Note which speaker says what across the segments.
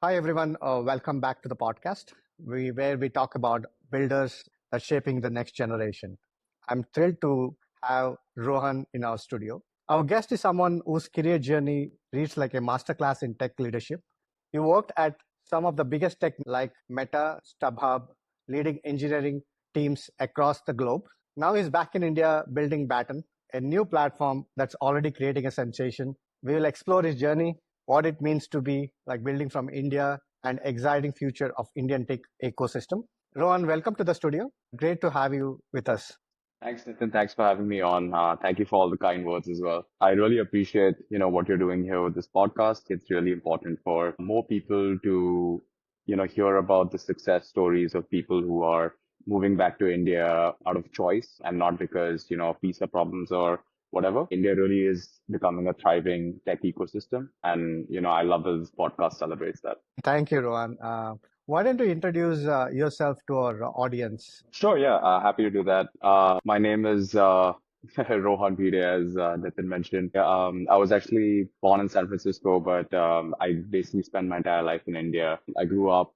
Speaker 1: Hi, everyone. Welcome back to the podcast, where we talk about builders that shaping the next generation. I'm thrilled to have Rohan in our studio. Our guest is someone whose career journey reads like a masterclass in tech leadership. He worked at some of the biggest tech like Meta, StubHub, leading engineering teams across the globe. Now he's back in India building Baton, a new platform that's already creating a sensation. We will explore his journey, what it means to be like building from India, and exciting future of Indian tech ecosystem. Rohan, welcome to the studio. Great to have you with us.
Speaker 2: Thanks, Nitin. Thanks for having me on. Thank you for all the kind words as well. I really appreciate, what you're doing here with this podcast. It's really important for more people to, hear about the success stories of people who are moving back to India out of choice and not because, of visa problems or whatever. India really is becoming a thriving tech ecosystem. And, I love that this podcast celebrates that.
Speaker 1: Thank you, Rohan. Why don't you introduce yourself to our audience?
Speaker 2: Sure, yeah, happy to do that. My name is Rohan Bhide, as Nitin mentioned. Yeah, I was actually born in San Francisco, but I basically spent my entire life in India. I grew up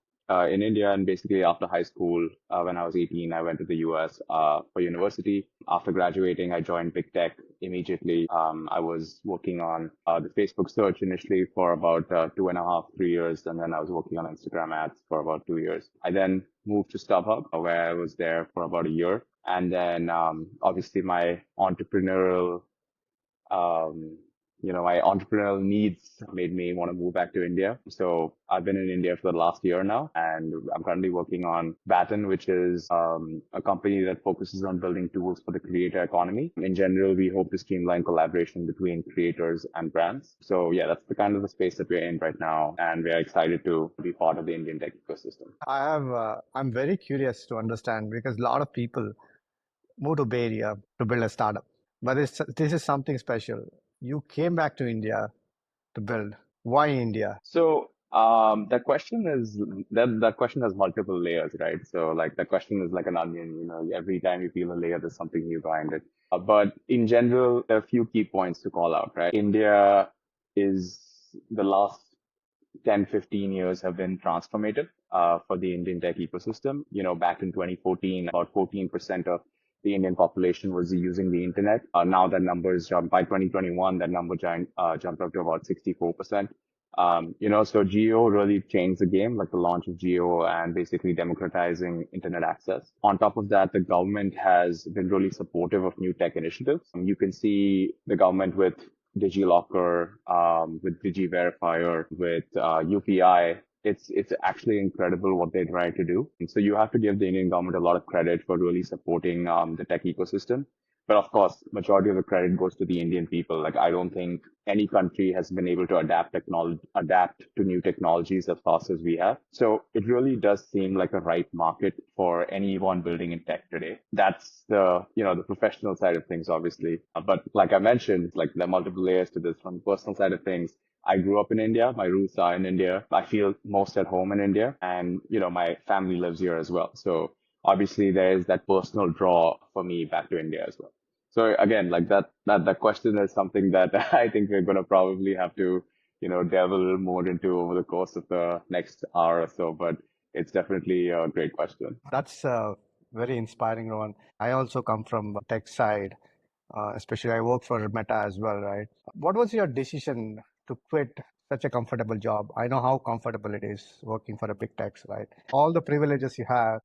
Speaker 2: in India, and basically after high school, when I was 18, I went to the US for university. After graduating, I joined big tech immediately. I was working on the Facebook search initially for about 2.5, 3 years, and then I was working on Instagram ads for about 2 years. I then moved to StubHub, where I was there for about a year. And then obviously um, my entrepreneurial needs made me want to move back to India. So I've been in India for the last year now, and I'm currently working on Baton, which is a company that focuses on building tools for the creator economy. In general, we hope to streamline collaboration between creators and brands. So yeah, that's the kind of the space that we're in right now, and we're excited to be part of the Indian tech ecosystem.
Speaker 1: I'm very curious to understand because a lot of people move to Bay Area to build a startup, but this is something special. You came back to India to build. Why India?
Speaker 2: So that question has multiple layers, right? So like the question is like an onion, every time you peel a layer, there's something new behind it. But in general, there are a few key points to call out, right? India is the last 10, 15 years have been transformative for the Indian tech ecosystem. Back in 2014, about 14% of the Indian population was using the internet. Now that number is jumped by 2021, that number jumped up to about 64%. So Geo really changed the game, like the launch of Geo and basically democratizing internet access. On top of that, the government has been really supportive of new tech initiatives. You can see the government with DigiLocker, with DigiVerifier, with UPI. It's actually incredible what they try to do. And so you have to give the Indian government a lot of credit for really supporting the tech ecosystem. But of course, majority of the credit goes to the Indian people. Like I don't think any country has been able to adapt to new technologies as fast as we have. So it really does seem like a right market for anyone building in tech today. That's the professional side of things, obviously. But like I mentioned, like there are multiple layers to this. From the personal side of things, I grew up in India. My roots are in India. I feel most at home in India, and my family lives here as well. So obviously there is that personal draw for me back to India as well. So again, like that question is something that I think we're going to probably have to, delve a little more into over the course of the next hour or so. But it's definitely a great question.
Speaker 1: That's very inspiring, Rohan. I also come from tech side, especially I work for Meta as well, right? What was your decision to quit such a comfortable job? I know how comfortable it is working for a big tech, right? All the privileges you have.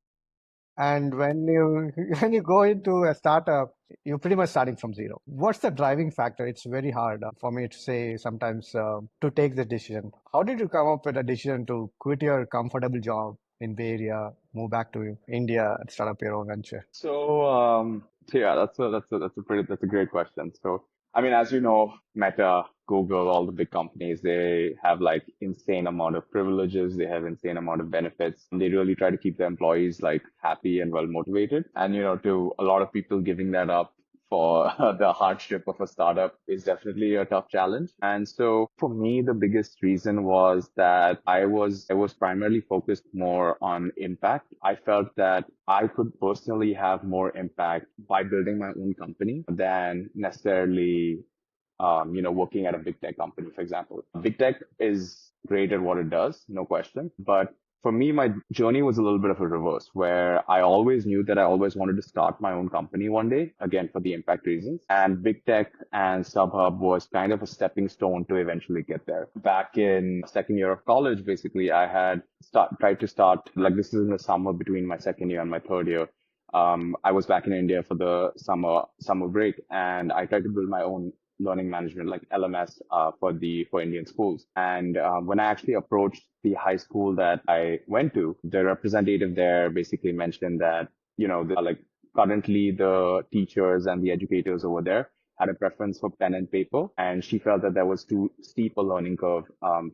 Speaker 1: And when you when you go into a startup, you're pretty much starting from zero. What's the driving factor? It's very hard for me to say sometimes to take the decision. How did you come up with a decision to quit your comfortable job in Bay Area, move back to India, and start up your own venture?
Speaker 2: So yeah, that's a great question. So I mean, as you know, Meta, Google, all the big companies, they have like insane amount of privileges. They have insane amount of benefits. They really try to keep their employees like happy and well motivated. And to a lot of people, giving that up for the hardship of a startup is definitely a tough challenge. And so for me, the biggest reason was that I was primarily focused more on impact. I felt that I could personally have more impact by building my own company than necessarily working at a big tech company, for example. Big tech is great at what it does, no question. But for me, my journey was a little bit of a reverse where I always knew that I always wanted to start my own company one day, again, for the impact reasons. And big tech and StubHub was kind of a stepping stone to eventually get there. Back in second year of college, basically, I had tried to start, like this is in the summer between my second year and my third year. I was back in India for the summer break, and I tried to build my own learning management, like LMS, for Indian schools. And when I actually approached the high school that I went to, the representative there basically mentioned that like currently the teachers and the educators over there had a preference for pen and paper, and she felt that there was too steep a learning curve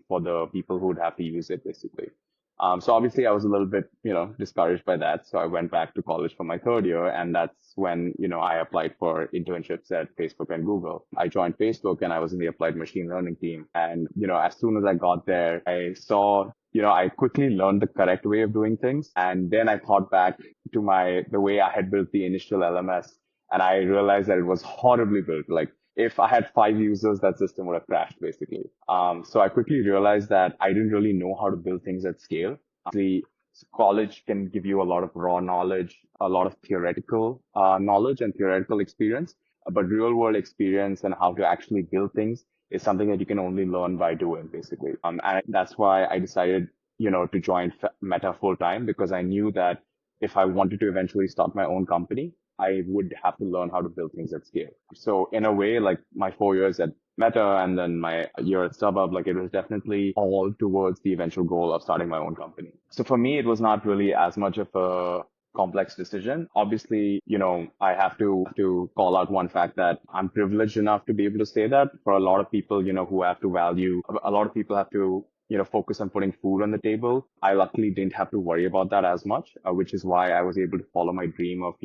Speaker 2: for the people who would have to use it, basically. So obviously I was a little bit, discouraged by that. So I went back to college for my third year, and that's when, I applied for internships at Facebook and Google. I joined Facebook and I was in the applied machine learning team. And, as soon as I got there, I saw, I quickly learned the correct way of doing things. And then I thought back to the way I had built the initial LMS, and I realized that it was horribly built. Like, if I had 5 users, that system would have crashed basically. So I quickly realized that I didn't really know how to build things at scale. The college can give you a lot of raw knowledge, a lot of theoretical knowledge and theoretical experience, but real world experience and how to actually build things is something that you can only learn by doing, basically. And that's why I decided, to join Meta full time, because I knew that if I wanted to eventually start my own company, I would have to learn how to build things at scale. So in a way, like my 4 years at Meta and then my year at StubHub, like it was definitely all towards the eventual goal of starting my own company. So for me, it was not really as much of a complex decision. Obviously, I have to call out one fact that I'm privileged enough to be able to say that. For a lot of people, who have to value, a lot of people have to focus on putting food on the table. I luckily didn't have to worry about that as much, which is why I was able to follow my dream of,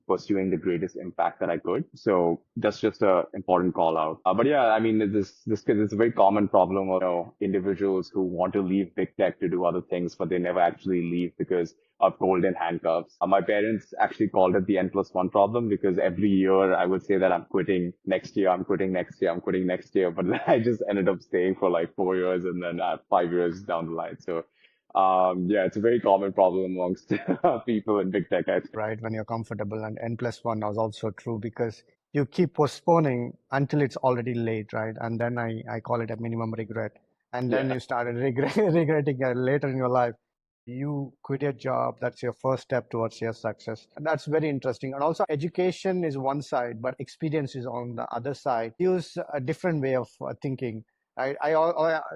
Speaker 2: pursuing the greatest impact that I could. So that's just a important call out. But yeah, I mean, this is a very common problem of, individuals who want to leave big tech to do other things, but they never actually leave because of golden handcuffs. My parents actually called it the N+1 problem, because every year I would say that I'm quitting next year, I'm quitting next year, I'm quitting next year. But I just ended up staying for like 4 years and then 5 years down the line. So yeah, it's a very common problem amongst people in big tech, I think.
Speaker 1: Right, when you're comfortable. And N+1 was also true because you keep postponing until it's already late, right? And then I call it a minimum regret. And then
Speaker 2: Yeah.
Speaker 1: you started regretting it later in your life. You quit your job, that's your first step towards your success. And that's very interesting. And also, education is one side, but experience is on the other side. Use a different way of thinking.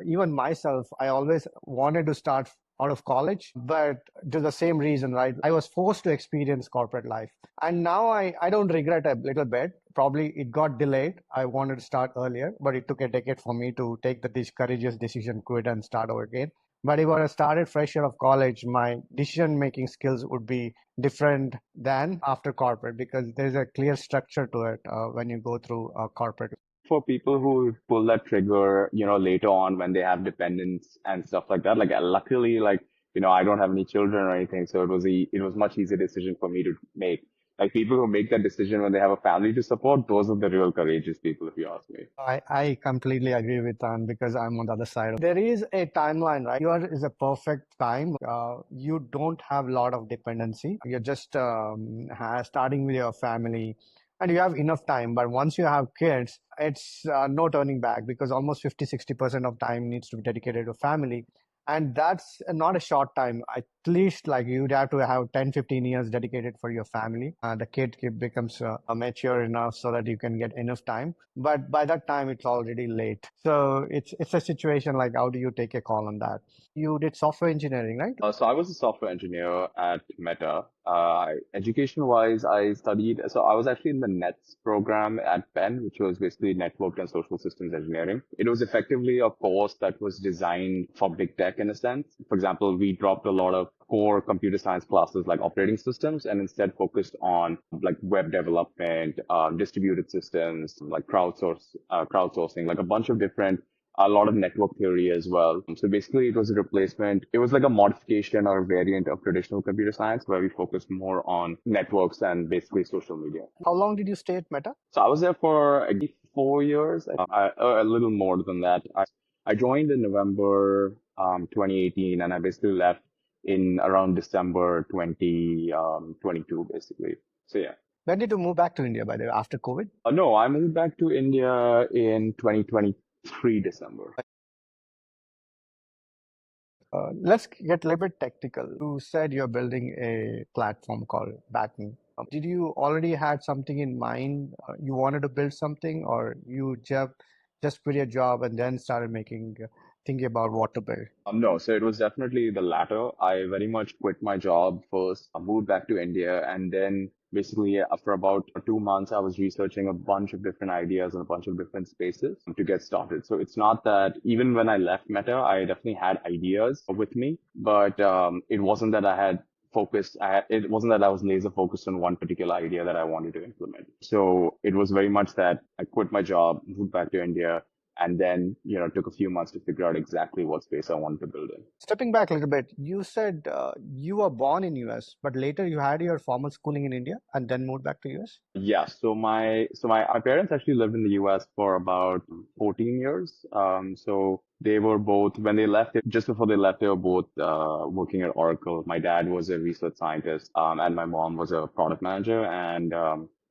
Speaker 1: Even myself, I always wanted to start out of college, but to the same reason, right? I was forced to experience corporate life. And now I don't regret a little bit. Probably it got delayed. I wanted to start earlier, but it took a decade for me to take the courageous decision, quit and start over again. But if I started fresh out of college, my decision making skills would be different than after corporate, because there's a clear structure to it when you go through corporate.
Speaker 2: For people who pull that trigger, later on when they have dependents and stuff like that, like luckily, like, I don't have any children or anything, so it was much easier decision for me to make. Like people who make that decision when they have a family to support, those are the real courageous people, if you ask me.
Speaker 1: I completely agree with that because I'm on the other side. There is a timeline, right? Here is a perfect time. You don't have a lot of dependency. You're just starting with your family and you have enough time. But once you have kids, it's no turning back, because almost 50-60% of time needs to be dedicated to family. And that's not a short time. At least like you'd have to have 10-15 years dedicated for your family. The kid becomes mature enough so that you can get enough time. But by that time, it's already late. So it's a situation like, how do you take a call on that? You did software engineering, right?
Speaker 2: So I was a software engineer at Meta. Education-wise, so I was actually in the NETS program at Penn, which was basically Network and Social Systems Engineering. It was effectively a course that was designed for big tech in a sense. For example, we dropped a lot of core computer science classes like operating systems and instead focused on like web development, distributed systems, like crowdsourcing, like a bunch of different a lot of network theory as well. So basically, it was a replacement. It was like a modification or a variant of traditional computer science where we focused more on networks and basically social media.
Speaker 1: How long did you stay at Meta?
Speaker 2: So I was there for 4 years, a little more than that. I joined in November 2018, and I basically left in around December 2022, basically. So yeah.
Speaker 1: When did you move back to India, by the way, after COVID?
Speaker 2: No, I moved back to India in 2023 December.
Speaker 1: Let's get a little bit technical. You said you're building a platform called Baton. Did you already had something in mind? You wanted to build something, or you just quit your job and then started thinking about what to build?
Speaker 2: No, so it was definitely the latter. I very much quit my job first, I moved back to India, and then basically after about 2 months, I was researching a bunch of different ideas in a bunch of different spaces to get started. So it's not that even when I left Meta, I definitely had ideas with me, but it wasn't that I had focused. It wasn't that I was laser focused on one particular idea that I wanted to implement. So it was very much that I quit my job, moved back to India, and then took a few months to figure out exactly what space I wanted to build in.
Speaker 1: Stepping back a little bit, you said you were born in US, but later you had your formal schooling in India and then moved back to US.
Speaker 2: Yeah, so my parents actually lived in the US for about 14 years. So they were both when they left, just before they left, they were both working at Oracle. My dad was a research scientist, and my mom was a product manager. And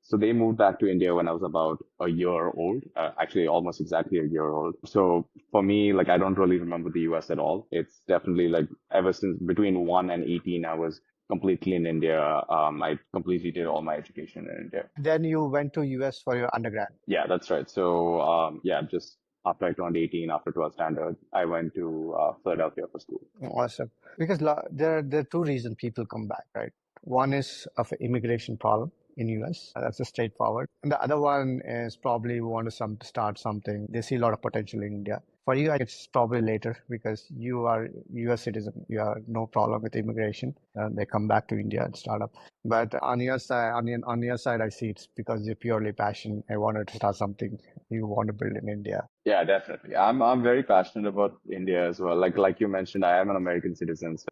Speaker 2: so they moved back to India when I was about a year old, actually almost exactly a year old. So for me, like I don't really remember the US at all. It's definitely like ever since between 1 and 18, I was completely in India. I completely did all my education in India.
Speaker 1: Then you went to US for your undergrad.
Speaker 2: Yeah, that's right. So, yeah, just after I turned 18, after 12 standard, I went to Philadelphia for school.
Speaker 1: Awesome. Because there are two reasons people come back, right? One is of an immigration problem in US. That's a straightforward. And the other one is probably want to start something. They see a lot of potential in India. For you, it's probably later because you are US citizen. You have no problem with immigration. They come back to India and start up. But on your side, I see it's because you're purely passion. I wanted to start something you want to build in India.
Speaker 2: Yeah, definitely. I'm very passionate about India as well. Like you mentioned, I am an American citizen. So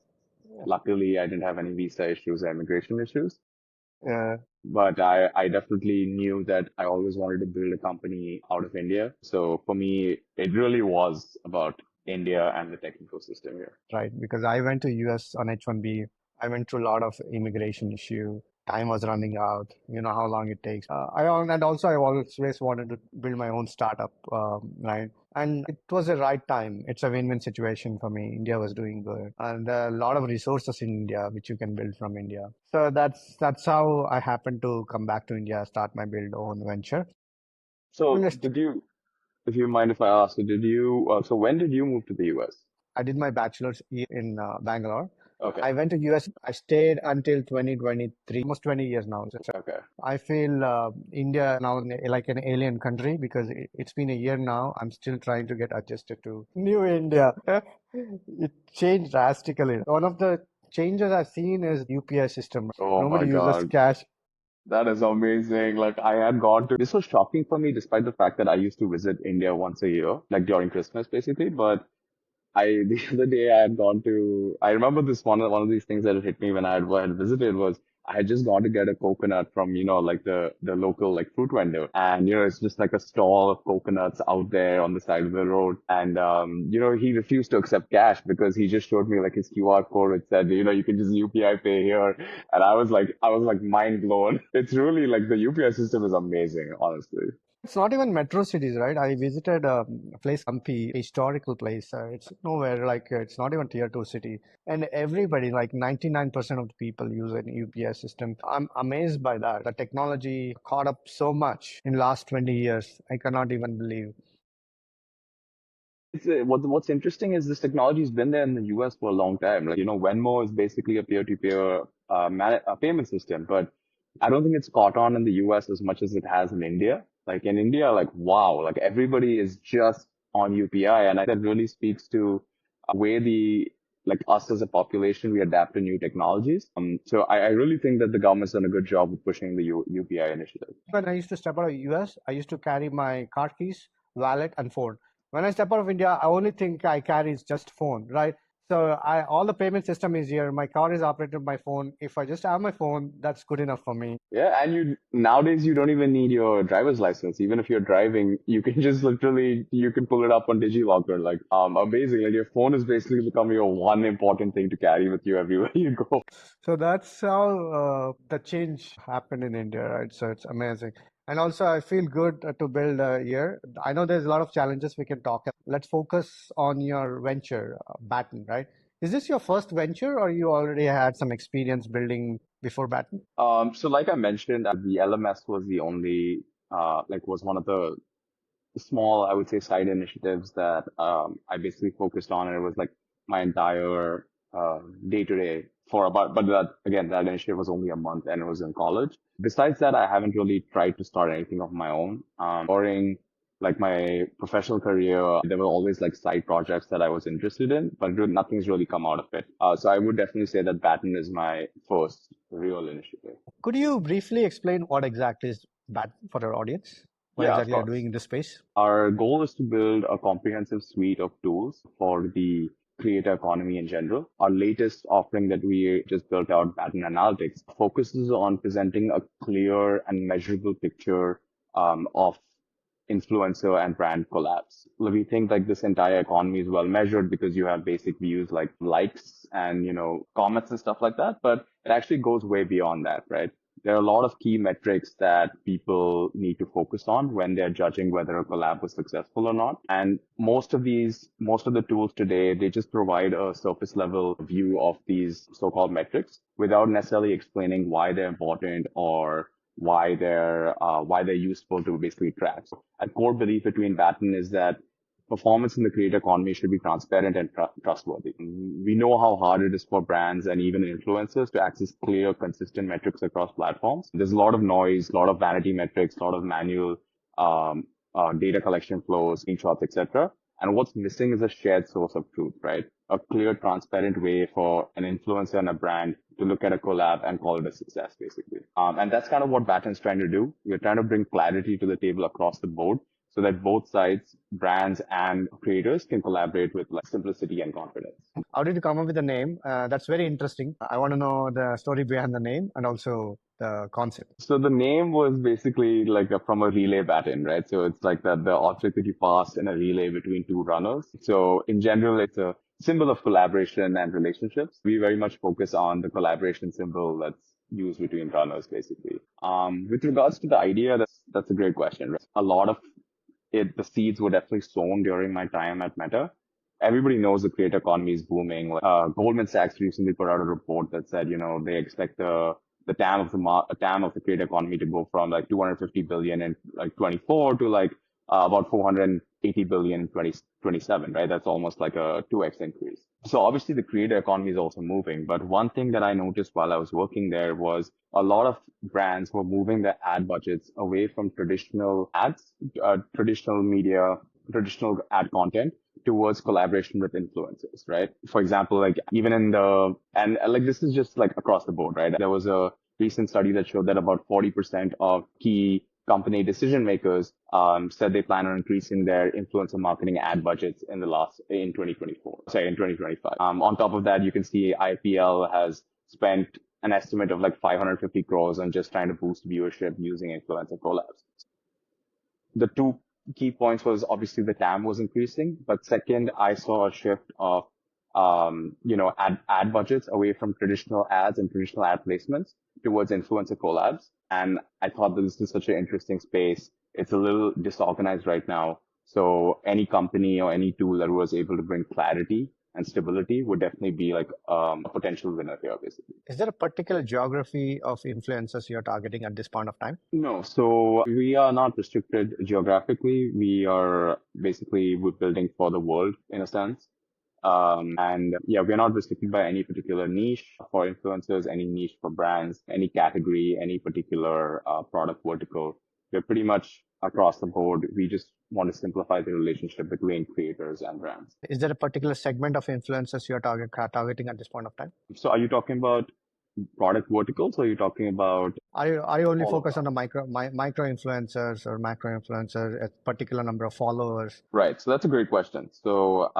Speaker 2: luckily, I didn't have any visa issues or immigration issues.
Speaker 1: Uh,
Speaker 2: But I definitely knew that I always wanted to build a company out of India. So for me, it really was about India and the tech ecosystem here.
Speaker 1: right? Because I went to US on H-1B. I went through a lot of immigration issue. Time was running out. You know how long it takes. And also I always wanted to build my own startup, right? And it was the right time. It's a win-win situation for me. India was doing good, and there are a lot of resources in India which you can build from India. So that's how I happened to come back to India, start my build own venture.
Speaker 2: So
Speaker 1: Honest,
Speaker 2: did you, if you mind if I ask, so when did you move to the US?
Speaker 1: I did my bachelor's in Bangalore.
Speaker 2: Okay.
Speaker 1: I went to US. I stayed until 2023, almost 20 years now.
Speaker 2: Okay.
Speaker 1: I feel India now like an alien country because it's been a year now. I'm still trying to get adjusted to new India. It changed drastically. One of the changes I've seen is UPI system.
Speaker 2: Oh my
Speaker 1: Nobody uses
Speaker 2: God.
Speaker 1: cash.
Speaker 2: That is amazing. Like I had gone to, this was shocking for me despite the fact that I used to visit India once a year, like during Christmas basically. But I the other day I had gone to I remember this one of these things that had hit me when I had visited was I had just gone to get a coconut from like the local like fruit vendor, and it's just like a stall of coconuts out there on the side of the road, and he refused to accept cash because he just showed me like his QR code. It said you can just UPI pay here, and I was like mind blown. It's really like the UPI system is amazing, honestly.
Speaker 1: It's not even metro cities, right? I visited a place, Hampi, historical place. It's nowhere like it's not even tier two city. And everybody, like 99% of the people use an UPS system. I'm amazed by that. The technology caught up so much in last 20 years. I cannot even believe.
Speaker 2: What's interesting is this technology has been there in the US for a long time. Like, Venmo is basically a peer-to-peer payment system, but I don't think it's caught on in the US as much as it has in India. Like in India, like wow, like everybody is just on UPI, and I think that really speaks to where the like us as a population we adapt to new technologies. So I really think that the government's done a good job of pushing the UPI initiative.
Speaker 1: When I used to step out of US, I used to carry my car keys, wallet, and phone. When I step out of India, I only think I carry is just phone, right? So all the payment system is here. My car is operated by phone. If I just have my phone, that's good enough for me.
Speaker 2: Yeah, and you nowadays you don't even need your driver's license. Even if you're driving, you can just literally you can pull it up on DigiLocker. Like amazing. Like your phone is basically becoming your one important thing to carry with you everywhere you go.
Speaker 1: So that's how the change happened in India, right? So it's amazing. And also, I feel good to build here. I know there's a lot of challenges we can talk. Let's focus on your venture, Baton, right? Is this your first venture, or you already had some experience building before Baton?
Speaker 2: So like I mentioned, the LMS was the only was one of the small, I would say, side initiatives that I basically focused on, and it was like my entire day to day for about. But that again, that initiative was only a month, and it was in college. Besides that, I haven't really tried to start anything of my own. During like my professional career, there were always like side projects that I was interested in, but nothing's really come out of it. So I would definitely say that Baton is my first real initiative.
Speaker 1: Could you briefly explain what exactly is Baton for our audience? What
Speaker 2: Yeah, of
Speaker 1: exactly are you
Speaker 2: course.
Speaker 1: doing in this space?
Speaker 2: Our goal is to build a comprehensive suite of tools for the creator economy in general. Our latest offering that we just built out, Baton Analytics, focuses on presenting a clear and measurable picture of influencer and brand collabs. We think like this entire economy is well measured because you have basic views like likes and comments and stuff like that, but it actually goes way beyond that, right? There are a lot of key metrics that people need to focus on when they're judging whether a collab was successful or not. And most of the tools today, they just provide a surface level view of these so-called metrics without necessarily explaining why they're important or why they're useful to basically track. So a core belief between Baton is that performance in the creator economy should be transparent and trustworthy. We know how hard it is for brands and even influencers to access clear, consistent metrics across platforms. There's a lot of noise, a lot of vanity metrics, a lot of manual um, data collection flows, screenshots, etc. And what's missing is a shared source of truth, right? A clear, transparent way for an influencer and a brand to look at a collab and call it a success, basically. And that's kind of what Baton's trying to do. We're trying to bring clarity to the table across the board so that both sides, brands and creators, can collaborate with like simplicity and confidence.
Speaker 1: How did you come up with the name? That's very interesting. I want to know the story behind the name and also the concept.
Speaker 2: So the name was basically like from a relay baton, right? So it's like the object that you pass in a relay between two runners. So in general, it's a symbol of collaboration and relationships. We very much focus on the collaboration symbol that's used between runners, basically. With regards to the idea, that's a great question. Right? A lot of the seeds were definitely sown during my time at Meta. Everybody knows the creator economy is booming. Goldman Sachs recently put out a report that said, they expect the TAM of TAM of the creator economy to go from like 250 billion in like 24 to like about 480 billion in 2027, right? That's almost like a 2x increase. So obviously the creator economy is also moving. But one thing that I noticed while I was working there was a lot of brands were moving their ad budgets away from traditional ads, traditional media, traditional ad content towards collaboration with influencers, right? For example, like even like this is just like across the board, right? There was a recent study that showed that about 40% of key company decision makers said they plan on increasing their influencer marketing ad budgets in 2024, sorry, in 2025. On top of that, you can see IPL has spent an estimate of like 550 crores on just trying to boost viewership using influencer collabs. The two key points was obviously the TAM was increasing, but second, I saw a shift of ad budgets away from traditional ads and traditional ad placements towards influencer collabs. And I thought that this is such an interesting space. It's a little disorganized right now. So any company or any tool that was able to bring clarity and stability would definitely be like a potential winner here, basically.
Speaker 1: Is there a particular geography of influencers you're targeting at this point of time?
Speaker 2: No, so we are not restricted geographically. We are basically we're building for the world in a sense. And yeah, we're not restricted by any particular niche for influencers, any niche for brands, any category, any particular product vertical. We're pretty much across the board. We just want to simplify the relationship between creators and brands.
Speaker 1: Is there a particular segment of influencers you're targeting at this point of time?
Speaker 2: So are you talking about product verticals or are you talking about
Speaker 1: Are you only
Speaker 2: all of
Speaker 1: focused on
Speaker 2: that.
Speaker 1: the micro influencers or macro influencers, a particular number of followers?
Speaker 2: Right. So that's a great question. So,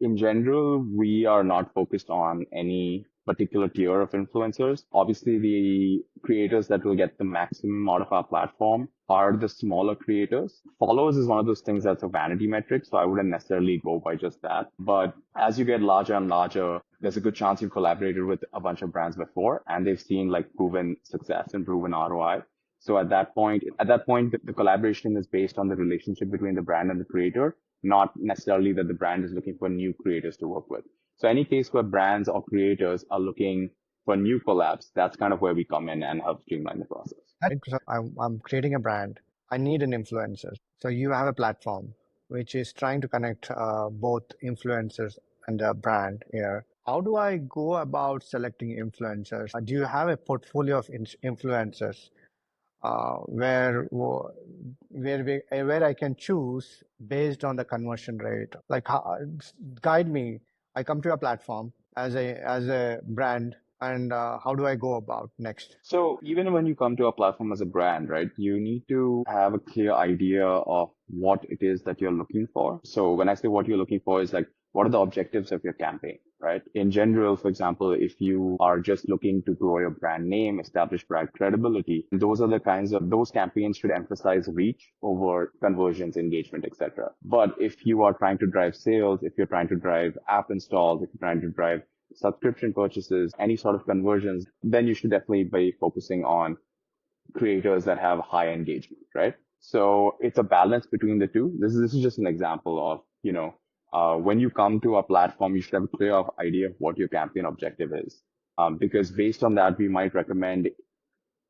Speaker 2: in general, we are not focused on any particular tier of influencers. Obviously, the creators that will get the maximum out of our platform are the smaller creators. Followers is one of those things that's a vanity metric, so I wouldn't necessarily go by just that. But as you get larger and larger, there's a good chance you've collaborated with a bunch of brands before and they've seen like proven success and proven ROI. So at that point, the collaboration is based on the relationship between the brand and the creator, not necessarily that the brand is looking for new creators to work with. So any case where brands or creators are looking for new collabs, that's kind of where we come in and help streamline the process.
Speaker 1: So I'm creating a brand. I need an influencer. So you have a platform which is trying to connect both influencers and the brand here. How do I go about selecting influencers? Do you have a portfolio of influencers where I can choose based on the conversion rate? Like, guide me. I come to a platform as a brand, and how do I go about next?
Speaker 2: So even when you come to a platform as a brand, right, you need to have a clear idea of what it is that you're looking for. So when I say what you're looking for is like, what are the objectives of your campaign, right? In general, for example, if you are just looking to grow your brand name, establish brand credibility, those campaigns should emphasize reach over conversions, engagement, etc. But if you are trying to drive sales, if you're trying to drive app installs, if you're trying to drive subscription purchases, any sort of conversions, then you should definitely be focusing on creators that have high engagement, right? So it's a balance between the two. This is just an example of, when you come to a platform, you should have a clear idea of what your campaign objective is. Because based on that, we might recommend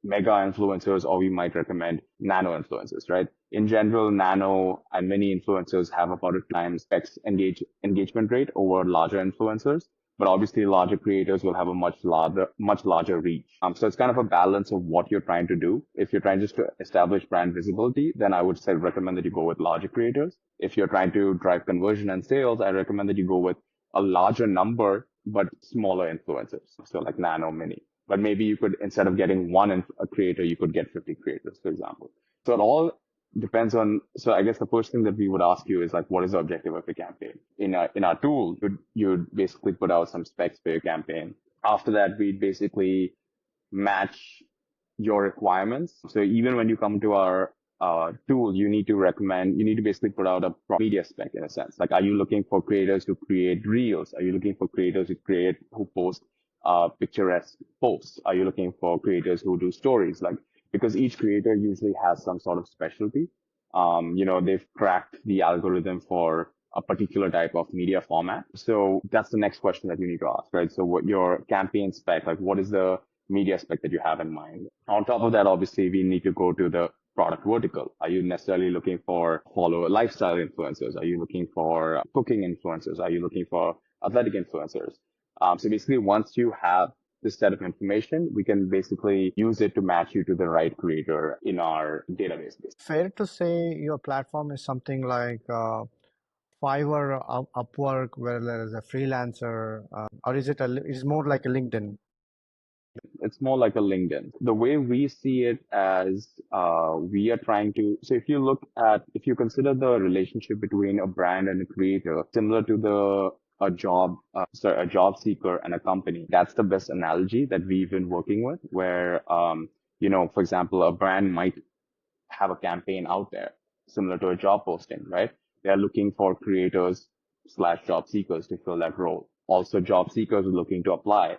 Speaker 2: mega influencers or we might recommend nano influencers, right? In general, nano and mini influencers have about a times X engagement rate over larger influencers. But obviously, larger creators will have a much larger reach. So it's kind of a balance of what you're trying to do. If you're trying just to establish brand visibility, then I would say recommend that you go with larger creators. If you're trying to drive conversion and sales, I recommend that you go with a larger number but smaller influencers. So like nano, mini. But maybe you could, instead of getting a creator, you could get 50 creators, for example. So it all depends on, so I guess the first thing that we would ask you is like, what is the objective of your campaign? In our tool, you'd basically put out some specs for your campaign. After that, we'd basically match your requirements. So even when you come to our tool, you need to basically put out a media spec in a sense. Like, are you looking for creators who create reels? Are you looking for creators who post picturesque posts? Are you looking for creators who do stories? Like, because each creator usually has some sort of specialty. They've cracked the algorithm for a particular type of media format. So that's the next question that you need to ask, right? So what your campaign spec, like what is the media spec that you have in mind? On top of that, obviously, we need to go to the product vertical. Are you necessarily looking for follow lifestyle influencers? Are you looking for cooking influencers? Are you looking for athletic influencers? So basically, once you have this set of information, we can basically use it to match you to the right creator in our database.
Speaker 1: Fair to say your platform is something like Fiverr, or Upwork, where there is a freelancer, or is more like a LinkedIn?
Speaker 2: It's more like a LinkedIn. The way we see it as we are trying to, so if you consider the relationship between a brand and a creator, similar to a job seeker and a company, that's the best analogy that we've been working with, where, for example, a brand might have a campaign out there similar to a job posting, right? They're looking for creators slash job seekers to fill that role. Also, job seekers are looking to apply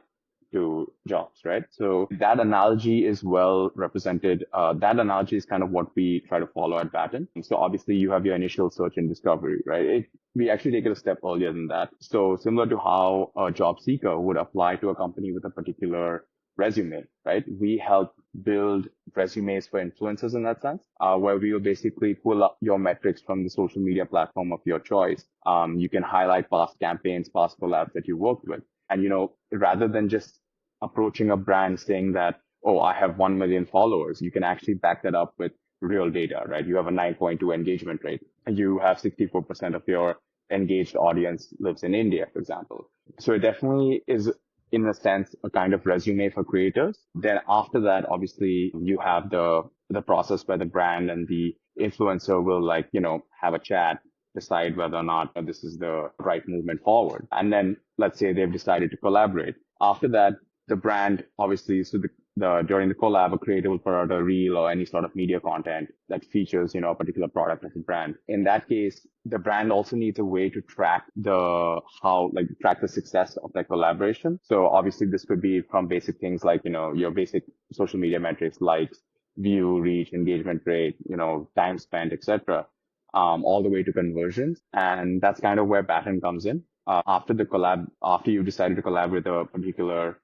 Speaker 2: to jobs, right? So that analogy is well represented. That analogy is kind of what we try to follow at Baton. So obviously you have your initial search and discovery, right? We actually take it a step earlier than that. So similar to how a job seeker would apply to a company with a particular resume, right? We help build resumes for influencers in that sense, where we will basically pull up your metrics from the social media platform of your choice. You can highlight past campaigns, past collabs that you worked with. And, rather than just approaching a brand saying that, oh, I have 1 million followers, you can actually back that up with real data, right? You have a 9.2 engagement rate. You have 64% of your engaged audience lives in India, for example. So it definitely is in a sense, a kind of resume for creators. Then after that, obviously, you have the process where the brand and the influencer will like, have a chat, decide whether or not this is the right movement forward. And then let's say they've decided to collaborate. After that, the brand obviously, so the during the collab, a creator will put out a reel or any sort of media content that features, a particular product of the brand. In that case, the brand also needs a way to track track the success of that collaboration. So obviously this could be from basic things like, your basic social media metrics, likes, view, reach, engagement rate, time spent, etc. All the way to conversions. And that's kind of where Baton comes in. After you've decided to collaborate with a particular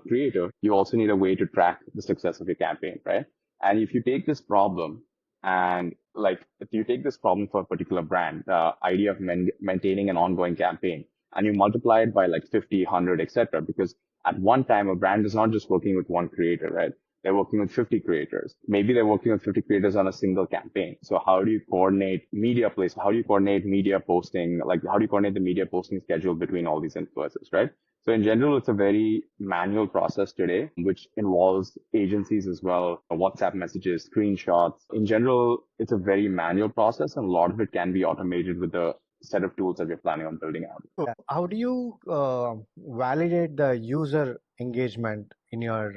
Speaker 2: creator, you also need a way to track the success of your campaign, right? And if you take this problem and like if you take this problem for a particular brand, the idea of maintaining an ongoing campaign, and you multiply it by like 50, 100, etc. Because at one time, a brand is not just working with one creator, right? They're working with 50 creators. Maybe they're working with 50 creators on a single campaign. So how do you coordinate media placement? How do you coordinate media posting? Like, how do you coordinate the media posting schedule between all these influencers, right? So in general, it's a very manual process today, which involves agencies as well, WhatsApp messages, screenshots. In general, it's a very manual process, and a lot of it can be automated with the set of tools that we're planning on building out.
Speaker 1: So how do you validate the user engagement in your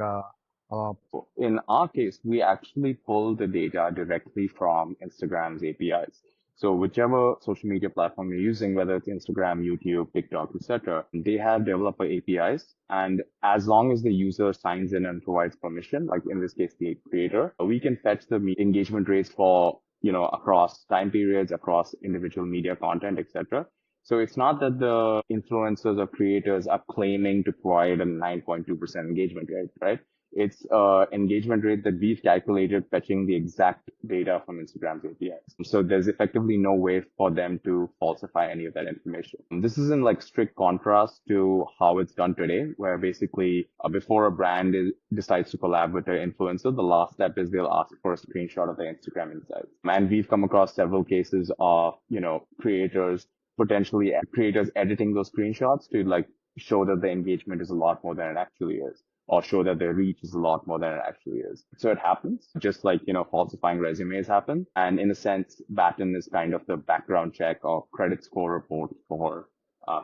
Speaker 2: In our case, we actually pull the data directly from Instagram's APIs. So whichever social media platform you're using, whether it's Instagram, YouTube, TikTok, etc., they have developer APIs. And as long as the user signs in and provides permission, like in this case, the creator, we can fetch the engagement rates for, across time periods, across individual media content, etc. So it's not that the influencers or creators are claiming to provide a 9.2% engagement rate, right? It's engagement rate that we've calculated fetching the exact data from Instagram's APIs. So there's effectively no way for them to falsify any of that information. This is in like strict contrast to how it's done today, where basically before a brand decides to collab with their influencer, the last step is they'll ask for a screenshot of their Instagram insights. And we've come across several cases of, creators editing those screenshots to like show that the engagement is a lot more than it actually is, or show that their reach is a lot more than it actually is. So it happens, just like, falsifying resumes happen. And in a sense, Baton is kind of the background check or credit score report for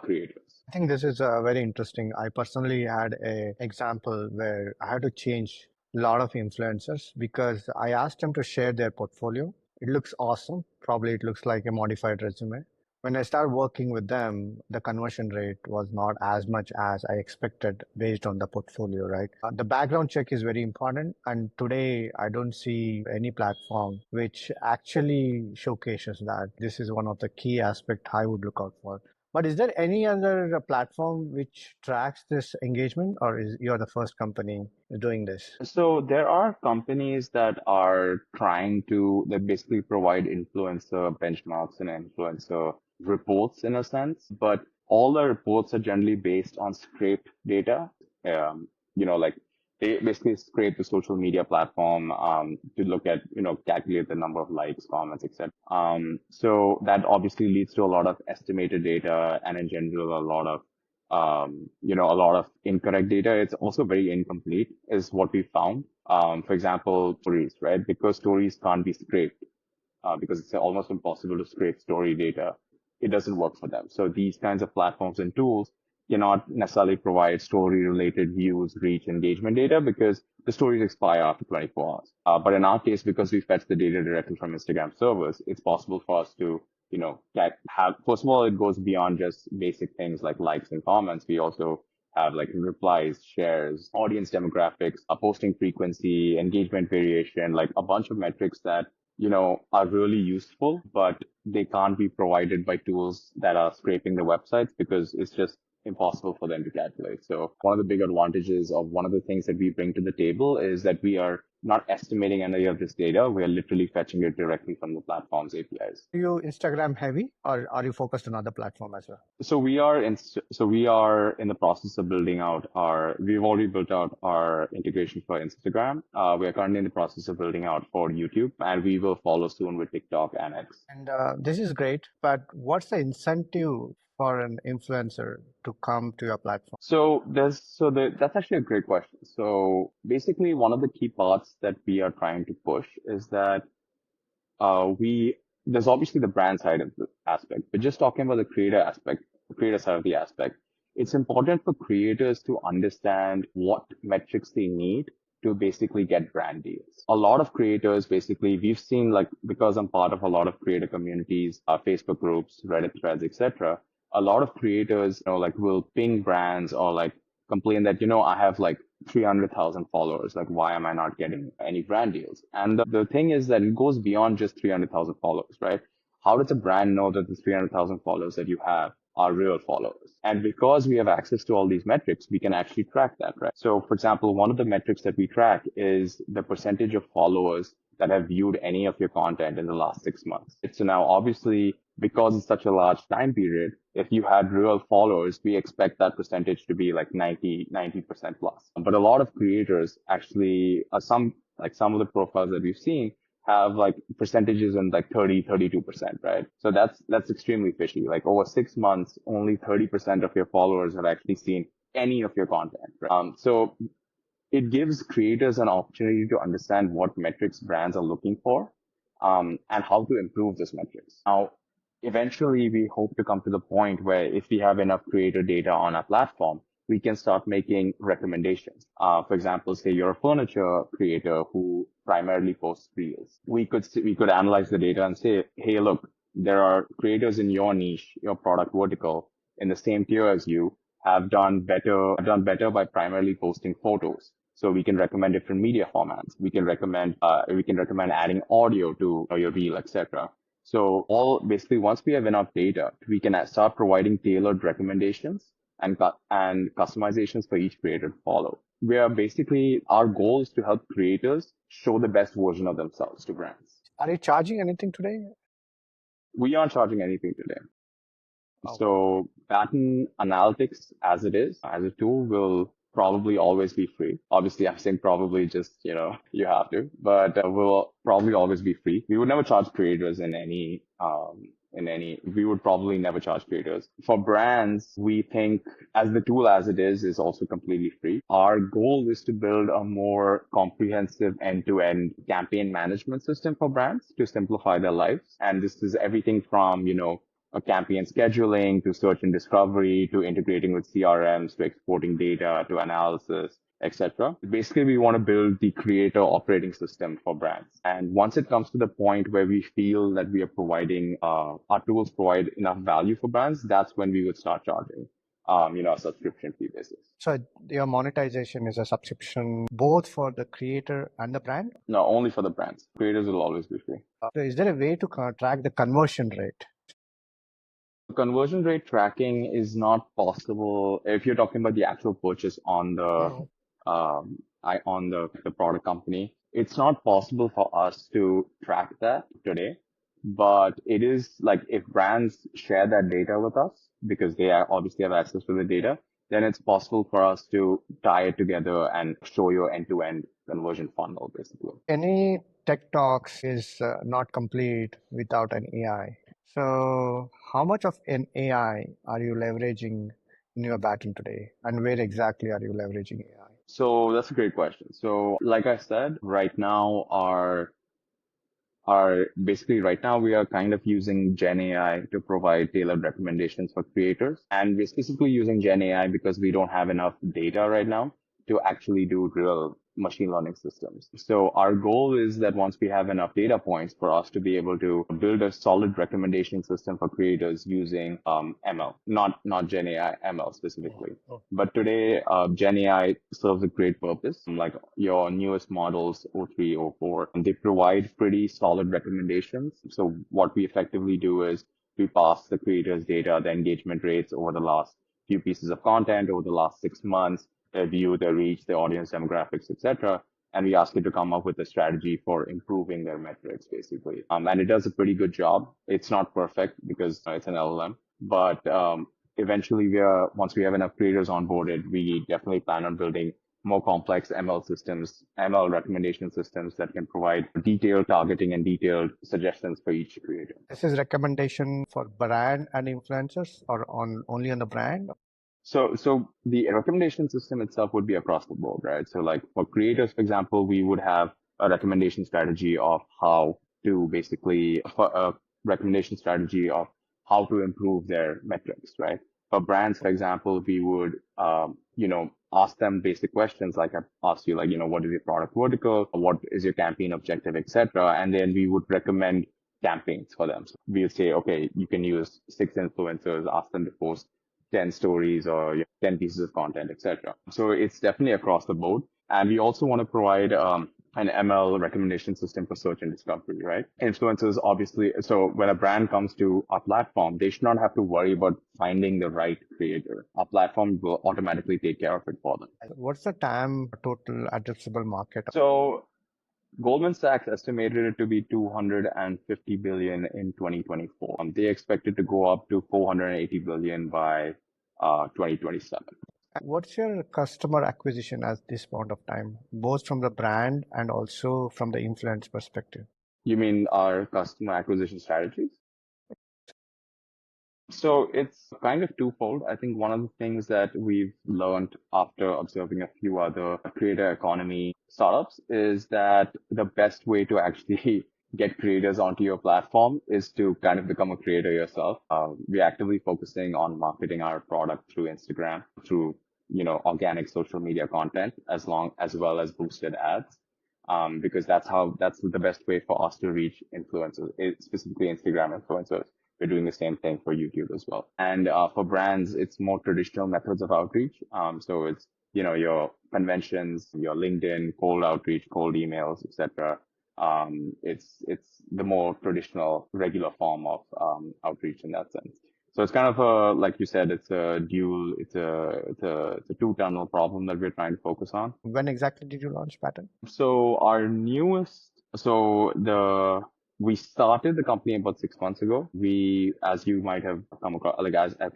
Speaker 2: creators.
Speaker 1: I think this is very interesting. I personally had a example where I had to change a lot of influencers because I asked them to share their portfolio. It looks awesome. Probably it looks like a modified resume. When I started working with them, the conversion rate was not as much as I expected based on the portfolio, right? The background check is very important. And today, I don't see any platform which actually showcases that. This is one of the key aspects I would look out for. But is there any other platform which tracks this engagement, or is you're the first company doing this?
Speaker 2: So there are companies that are trying to that basically provide influencer benchmarks and influencer reports in a sense, but all the reports are generally based on scraped data. Like they basically scrape the social media platform to look at, calculate the number of likes, comments, etc. So that obviously leads to a lot of estimated data and in general a lot of incorrect data. It's also very incomplete, is what we found. For example, stories, right? Because stories can't be scraped, because it's almost impossible to scrape story data. It doesn't work for them. So these kinds of platforms and tools cannot necessarily provide story related views, reach, engagement data because the stories expire after 24 hours. But in our case, because we fetch the data directly from Instagram servers, it's possible for us to first of all, it goes beyond just basic things like likes and comments. We also have like replies, shares, audience demographics, posting frequency, engagement variation, like a bunch of metrics that, are really useful, but they can't be provided by tools that are scraping the websites because it's just impossible for them to calculate. So one of the big advantages of one of the things that we bring to the table is that we are not estimating any of this data. We are literally fetching it directly from the platform's APIs.
Speaker 1: Are you Instagram heavy, or are you focused on other platform as well?
Speaker 2: So we are in the process of building out we've already built out our integration for Instagram. We are currently in the process of building out for YouTube, and we will follow soon with TikTok and X.
Speaker 1: And this is great, but what's the incentive for an influencer to come to your platform?
Speaker 2: That's actually a great question. So basically, one of the key parts that we are trying to push is that we there's obviously the brand side of the aspect, but just talking about the creator aspect, the creator side of the aspect, it's important for creators to understand what metrics they need to basically get brand deals. A lot of creators, basically, we've seen, like, because I'm part of a lot of creator communities, Facebook groups, Reddit threads, etc. A lot of creators, like, will ping brands or like complain that, I have like 300,000 followers. Like, why am I not getting any brand deals? And the thing is that it goes beyond just 300,000 followers, right? How does a brand know that the 300,000 followers that you have are real followers? And because we have access to all these metrics, we can actually track that, right? So, for example, one of the metrics that we track is the percentage of followers that have viewed any of your content in the last 6 months. So now, obviously, because it's such a large time period, if you had real followers, we expect that percentage to be like 90% plus. But a lot of creators actually, some of the profiles that we've seen have like percentages in like 32%, right? So that's extremely fishy. Like, over 6 months, only 30% of your followers have actually seen any of your content, right? So it gives creators an opportunity to understand what metrics brands are looking for, and how to improve those metrics. Now, eventually, we hope to come to the point where if we have enough creator data on our platform, we can start making recommendations. For example, say you're a furniture creator who primarily posts reels. We could analyze the data and say, hey, look, there are creators in your niche, your product vertical, in the same tier as you, have done better by primarily posting photos. So we can recommend different media formats. We can recommend adding audio to your reel, etc. So all basically, once we have enough data, we can start providing tailored recommendations and customizations for each creator to follow. Where basically our goal is to help creators show the best version of themselves to brands.
Speaker 1: Are you charging anything today?
Speaker 2: We aren't charging anything today.
Speaker 1: Oh,
Speaker 2: So Baton Analytics, as it is, as a tool, will probably always be free. Obviously, I'm saying probably, just, you have to, but will probably always be free. We would never charge creators we would probably never charge creators. For brands, we think as the tool as it is also completely free. Our goal is to build a more comprehensive end-to-end campaign management system for brands to simplify their lives. And this is everything from, a campaign scheduling to search and discovery to integrating with CRMs to exporting data to analysis, etc. Basically, we want to build the creator operating system for brands. And once it comes to the point where we feel that we are providing, our tools provide enough value for brands, that's when we would start charging, a subscription fee basis.
Speaker 1: so your monetization is a subscription both for the creator and the brand?
Speaker 2: No, only for the brands. Creators will always be free.
Speaker 1: So is there a way to track the conversion rate?
Speaker 2: Conversion rate tracking is not possible if you're talking about the actual purchase on the product company. It's not possible for us to track that today, but it is like, if brands share that data with us because they obviously have access to the data, then it's possible for us to tie it together and show your end-to-end conversion funnel, basically.
Speaker 1: Any tech talks is not complete without an AI. So how much of an AI are you leveraging in your Baton today, and where exactly are you leveraging AI?
Speaker 2: So that's a great question. So, like I said, right now we are kind of using Gen AI to provide tailored recommendations for creators. And we're specifically using Gen AI because we don't have enough data right now to actually do real machine learning systems. So our goal is that once we have enough data points for us to be able to build a solid recommendation system for creators using ML, not Gen AI, ML specifically.
Speaker 1: Oh.
Speaker 2: But today, Gen AI serves a great purpose. Like your newest models, O3, O4, they provide pretty solid recommendations. So what we effectively do is we pass the creators' data, the engagement rates over the last few pieces of content over the last 6 months, their view, their reach, their audience demographics, etc. And we ask it to come up with a strategy for improving their metrics, basically. And it does a pretty good job. It's not perfect because it's an LLM, but eventually, once we have enough creators onboarded, we definitely plan on building more complex ML systems, ML recommendation systems that can provide detailed targeting and detailed suggestions for each creator.
Speaker 1: This is recommendation for brand and influencers or on only on the brand?
Speaker 2: So the recommendation system itself would be across the board, right? So like for creators, for example, we would have a recommendation strategy of how to basically for a recommendation strategy of how to improve their metrics, right? For brands, for example, we would ask them basic questions like I asked you, like, what is your product vertical, what is your campaign objective, etc. And then we would recommend campaigns for them. So we'll say, okay, you can use 6 influencers, ask them to post 10 stories or 10 pieces of content, etc. So it's definitely across the board. And we also want to provide an ML recommendation system for search and discovery, right? Influencers, obviously, so when a brand comes to our platform, they should not have to worry about finding the right creator. Our platform will automatically take care of it for them.
Speaker 1: What's the TAM, total addressable market?
Speaker 2: So Goldman Sachs estimated it to be 250 billion in 2024. They expect it to go up to 480 billion by 2027.
Speaker 1: What's your customer acquisition at this point of time, both from the brand and also from the influence perspective?
Speaker 2: You mean our customer acquisition strategies? So it's kind of twofold. I think one of the things that we've learned after observing a few other creator economy startups is that the best way to actually get creators onto your platform is to kind of become a creator yourself. We're actively focusing on marketing our product through Instagram, through organic social media content, as well as boosted ads. Because that's the best way for us to reach influencers, specifically Instagram influencers. We're doing the same thing for YouTube as well. And for brands, it's more traditional methods of outreach. So it's your conventions, your LinkedIn, cold outreach, cold emails, etc. It's the more traditional, regular form of outreach in that sense. So it's kind of like you said, it's a two-tunnel problem that we're trying to focus on.
Speaker 1: When exactly did you launch Baton?
Speaker 2: So our newest, so the we started the company about 6 months ago. We, as you might have come across, like as I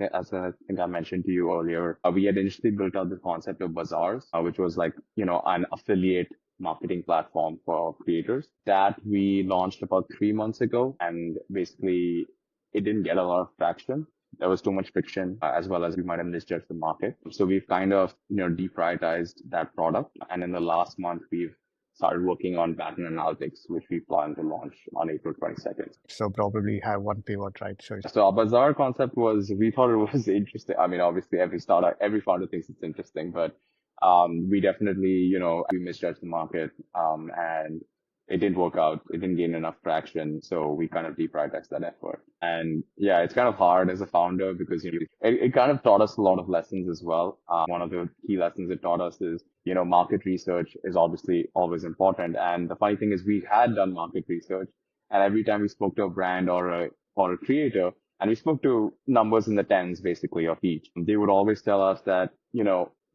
Speaker 2: think I mentioned to you earlier, we had initially built out the concept of bazaars, which was like an affiliate marketing platform for creators that we launched about 3 months ago, and basically it didn't get a lot of traction. There was too much friction, as well as we might have misjudged the market. So we've kind of, deprioritized that product. And in the last month, we've started working on Baton Analytics, which we plan to launch on April 22nd.
Speaker 1: So probably have one pivot, right?
Speaker 2: So our bazaar concept was, we thought it was interesting. I mean, obviously every startup, every founder thinks it's interesting, but we definitely, we misjudged the market, and it didn't work out. It didn't gain enough traction. So we kind of deprioritized that effort. And yeah, it's kind of hard as a founder because it kind of taught us a lot of lessons as well. One of the key lessons it taught us is, market research is obviously always important. And the funny thing is we had done market research, and every time we spoke to a brand or a creator, and we spoke to numbers in the tens basically of each, they would always tell us that,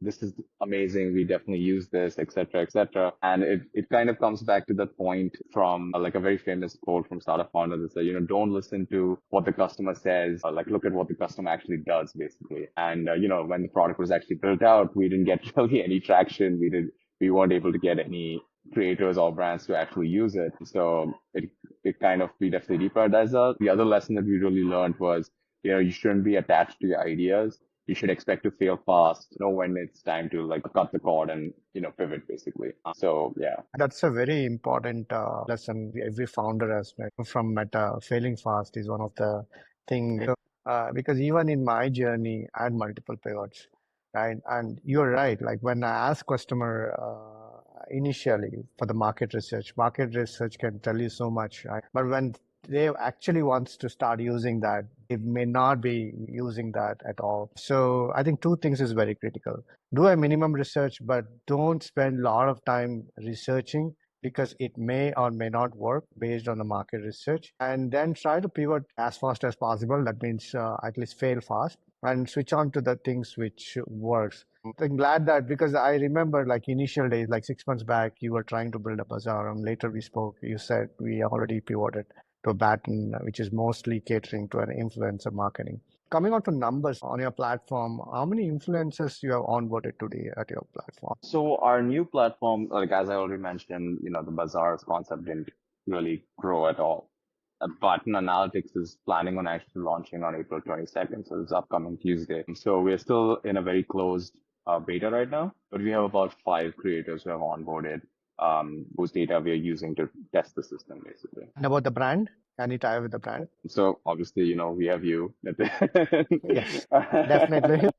Speaker 2: this is amazing. We definitely use this, et cetera, et cetera. And it kind of comes back to that point from like a very famous quote from startup founders that say, don't listen to what the customer says, like look at what the customer actually does, basically. And, when the product was actually built out, we didn't get really any traction. We weren't able to get any creators or brands to actually use it. So it kind of, we definitely deprioritized that. The other lesson that we really learned was, you shouldn't be attached to your ideas. You should expect to fail fast, know when it's time to like cut the cord and, pivot basically. So yeah.
Speaker 1: That's a very important lesson every founder has, right? From Meta. Failing fast is one of the things. Because even in my journey, I had multiple pivots, right? And you're right. Like when I ask customer initially for the market research can tell you so much, right? But when they actually wants to start using that, they may not be using that at all. So I think two things is very critical. Do a minimum research, but don't spend a lot of time researching because it may or may not work based on the market research. And then try to pivot as fast as possible. That means at least fail fast and switch on to the things which works. I'm glad that because I remember like initial days, like 6 months back, you were trying to build a bazaar, and later we spoke, you said we already pivoted to Baton, which is mostly catering to an influencer marketing. Coming on to numbers on your platform, how many influencers you have onboarded today at your platform?
Speaker 2: So our new platform, like as I already mentioned, the bazaars concept didn't really grow at all. Baton Analytics is planning on actually launching on April 22nd, so it's upcoming Tuesday. So we're still in a very closed beta right now, but we have about 5 creators who have onboarded, whose data we are using to test the system, basically.
Speaker 1: And about the brand, can you tie with the brand?
Speaker 2: So obviously, we have you.
Speaker 1: Yes, definitely.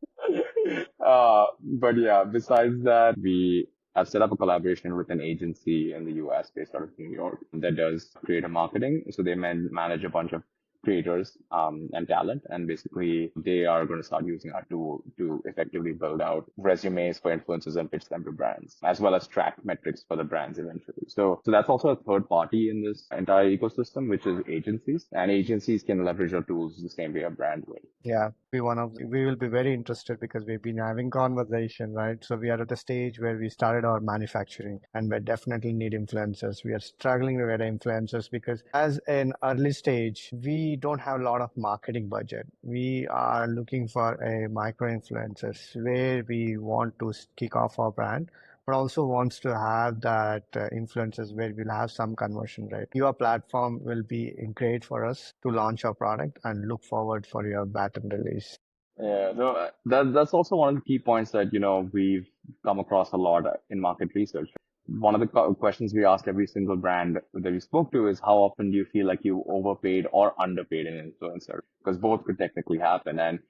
Speaker 2: But yeah, besides that, we have set up a collaboration with an agency in the US based out of New York that does creator marketing. So they manage a bunch of creators and talent, and basically they are going to start using our tool to effectively build out resumes for influencers and pitch them to brands, as well as track metrics for the brands eventually. So that's also a third party in this entire ecosystem, which is agencies, and agencies can leverage our tools the same way a brand will.
Speaker 1: Yeah, we will be very interested because we've been having conversation, right? So we are at the stage where we started our manufacturing and we definitely need influencers. We are struggling to get influencers because as an early stage, we don't have a lot of marketing budget. We are looking for a micro influencers where we want to kick off our brand, but also wants to have that influences where we'll have some conversion rate. Your platform will be great for us to launch our product and look forward for your Baton release.
Speaker 2: Yeah, no, that's also one of the key points that, we've come across a lot in market research. One of the questions we asked every single brand that we spoke to is how often do you feel like you overpaid or underpaid an influencer? Because both could technically happen. And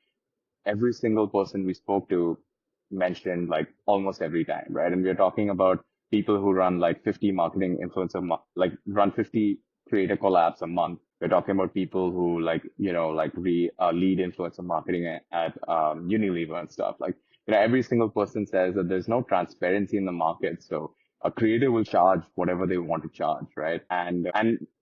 Speaker 2: every single person we spoke to mentioned like almost every time, right? And we're talking about people who run like 50 marketing influencer, like run 50 creator collabs a month. We're talking about people who like, lead influencer marketing at Unilever and stuff. Like, every single person says that there's no transparency in the market. So a creator will charge whatever they want to charge, right? And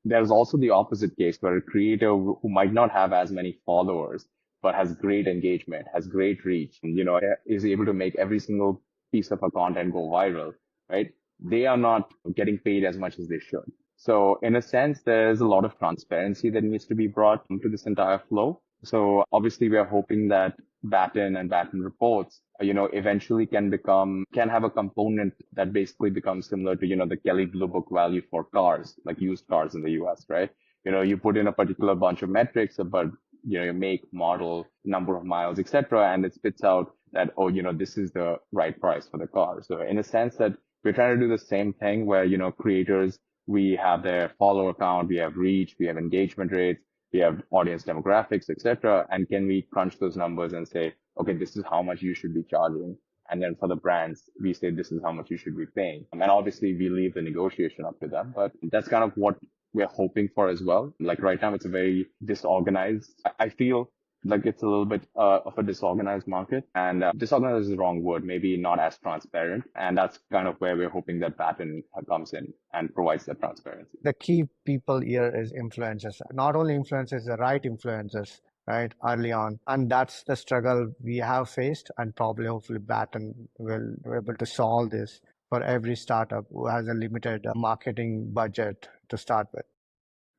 Speaker 2: there's also the opposite case where a creator who might not have as many followers but has great engagement, has great reach, and, is able to make every single piece of a content go viral, right? They are not getting paid as much as they should. So in a sense, there's a lot of transparency that needs to be brought into this entire flow. So obviously we are hoping that Baton and Baton reports, eventually can have a component that basically becomes similar to, the Kelley Blue Book value for cars, like used cars in the US, right? You put in a particular bunch of metrics about your make, model, number of miles, etc., and it spits out that, oh, this is the right price for the car. So in a sense that we're trying to do the same thing where, creators, we have their follower count, we have reach, we have engagement rates, we have audience demographics, etc., and can we crunch those numbers and say, okay, this is how much you should be charging. And then for the brands, we say this is how much you should be paying. And obviously we leave the negotiation up to them, but that's kind of what we're hoping for as well. Like right now, it's a very disorganized. I feel like it's a little bit of a disorganized market, and disorganized is the wrong word, maybe not as transparent. And that's kind of where we're hoping that Baton comes in and provides that transparency.
Speaker 1: The key people here is influencers, not only influencers, the right influencers, right, early on. And that's the struggle we have faced, and probably hopefully Baton will be able to solve this for every startup who has a limited marketing budget to start with.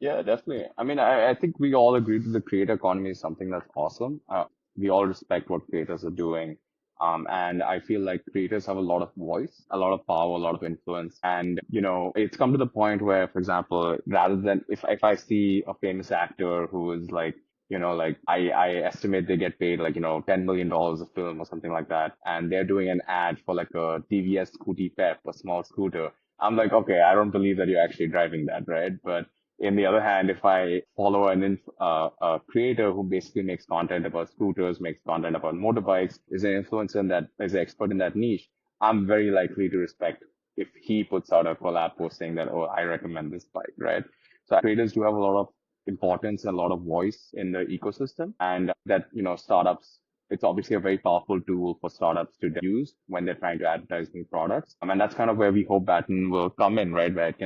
Speaker 2: Yeah, definitely. I mean, I think we all agree that the creator economy is something that's awesome. We all respect what creators are doing. And I feel like creators have a lot of voice, a lot of power, a lot of influence. And, it's come to the point where, for example, rather than if I see a famous actor who is like, like I estimate they get paid like, $10 million a film or something like that. And they're doing an ad for like a TVS Scooty Pep, a small scooter. I'm like, okay, I don't believe that you're actually driving that, right? But in the other hand, if I follow a creator who basically makes content about scooters, makes content about motorbikes, is an influencer in that, is an expert in that niche, I'm very likely to respect if he puts out a collab post saying that, oh, I recommend this bike, right? So creators do have a lot of importance and a lot of voice in the ecosystem, and that, startups, it's obviously a very powerful tool for startups to use when they're trying to advertise new products. And that's kind of where we hope Baton will come in, right? Where it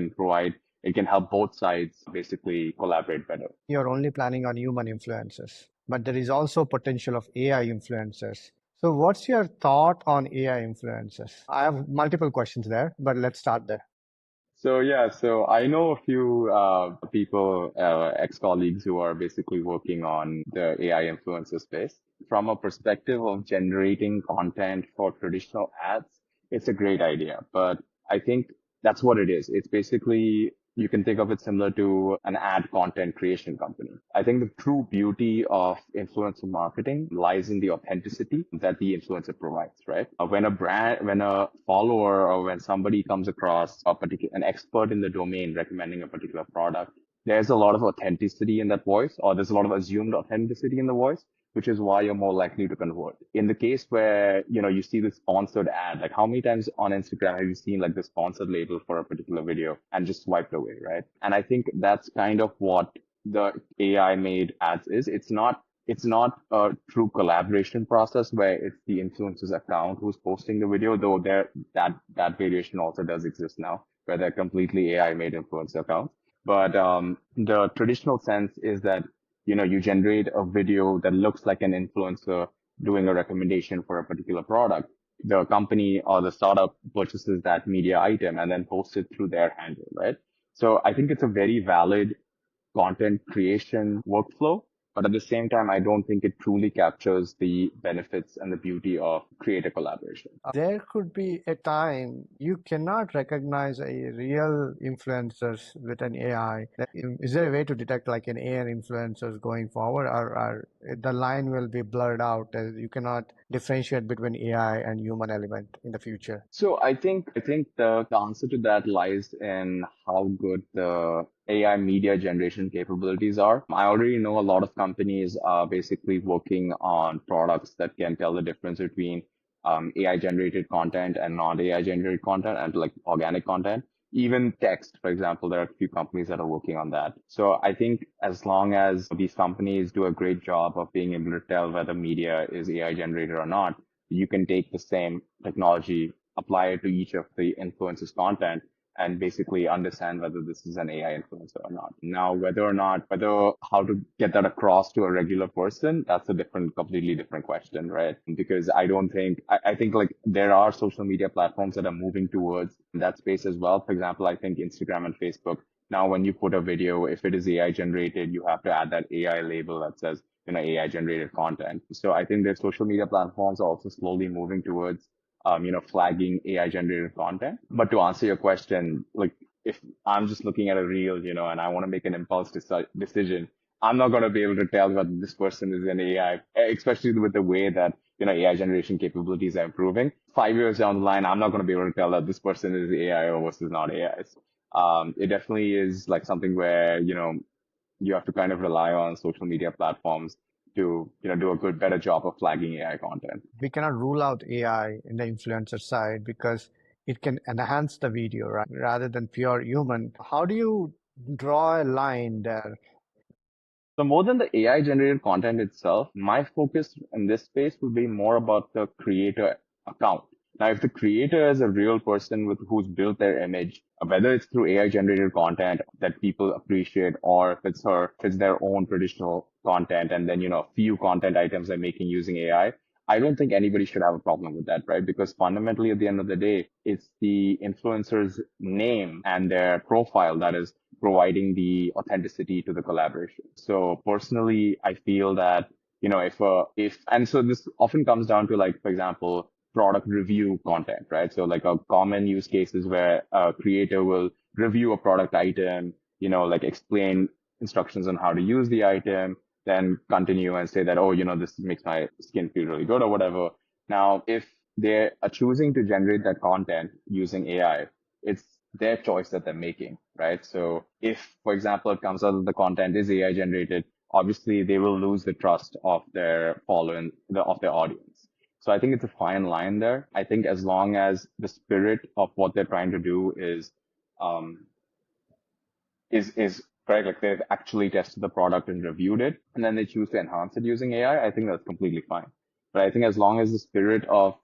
Speaker 2: can help both sides basically collaborate better.
Speaker 1: You're only planning on human influencers, but there is also potential of AI influencers. So what's your thought on AI influencers? I have multiple questions there, but let's start there.
Speaker 2: So yeah, so I know a few people, ex-colleagues who are basically working on the AI influencer space. From a perspective of generating content for traditional ads, it's a great idea. But I think that's what it is. It's basically, you can think of it similar to an ad content creation company. I think the true beauty of influencer marketing lies in the authenticity that the influencer provides, right? When a follower or when somebody comes across an expert in the domain recommending a particular product, there's a lot of authenticity in that voice, or there's a lot of assumed authenticity in the voice, which is why you're more likely to convert. In the case where, you see the sponsored ad, like how many times on Instagram have you seen like the sponsored label for a particular video and just swiped away, right? And I think that's kind of what the AI made ads is. It's not a true collaboration process where it's the influencer's account who's posting the video, though that variation also does exist now, where they're completely AI made influencer accounts. But the traditional sense is that you generate a video that looks like an influencer doing a recommendation for a particular product. The company or the startup purchases that media item and then posts it through their handle, right? So I think it's a very valid content creation workflow. But at the same time, I don't think it truly captures the benefits and the beauty of creator collaboration.
Speaker 1: There could be a time you cannot recognize a real influencers with an AI. Is there a way to detect like an AI influencers going forward, or the line will be blurred out as you cannot differentiate between AI and human element in the future?
Speaker 2: So I think the answer to that lies in how good the AI media generation capabilities are. I already know a lot of companies are basically working on products that can tell the difference between AI generated content and non AI generated content and like organic content. Even text, for example, there are a few companies that are working on that. So I think as long as these companies do a great job of being able to tell whether media is AI generated or not, you can take the same technology, apply it to each of the influencers' content, and basically understand whether this is an AI influencer or not. Now, whether how to get that across to a regular person, that's a completely different question, right? Because I think like there are social media platforms that are moving towards that space as well. For example, I think Instagram and Facebook. Now, when you put a video, if it is AI generated, you have to add that AI label that says, AI generated content. So I think that social media platforms are also slowly moving towards flagging AI generated content. But to answer your question, like if I'm just looking at a reel, and I want to make an impulse decision, I'm not going to be able to tell whether this person is an AI, especially with the way that, AI generation capabilities are improving. 5 years down the line, I'm not going to be able to tell that this person is AI or versus not AI. So, it definitely is like something where, you have to kind of rely on social media platforms to, do a better job of flagging AI content.
Speaker 1: We cannot rule out AI in the influencer side because it can enhance the video, right, rather than pure human. How do you draw a line there?
Speaker 2: So more than the AI generated content itself, my focus in this space would be more about the creator account. Now, if the creator is a real person who's built their image, whether it's through AI generated content that people appreciate, or if it's their own traditional content, and then, a few content items they're making using AI, I don't think anybody should have a problem with that, right? Because fundamentally, at the end of the day, it's the influencer's name and their profile that is providing the authenticity to the collaboration. So personally, I feel that, and so this often comes down to like, for example, product review content, right? So like a common use case is where a creator will review a product item, like explain instructions on how to use the item, then continue and say that, oh, this makes my skin feel really good or whatever. Now, if they are choosing to generate that content using AI, it's their choice that they're making, right? So if, for example, it comes out that the content is AI generated, obviously they will lose the trust of their following, of their audience. So I think it's a fine line there. I think as long as the spirit of what they're trying to do um, is correct, like they've actually tested the product and reviewed it, and then they choose to enhance it using AI, I think that's completely fine. But I think as long as the spirit of,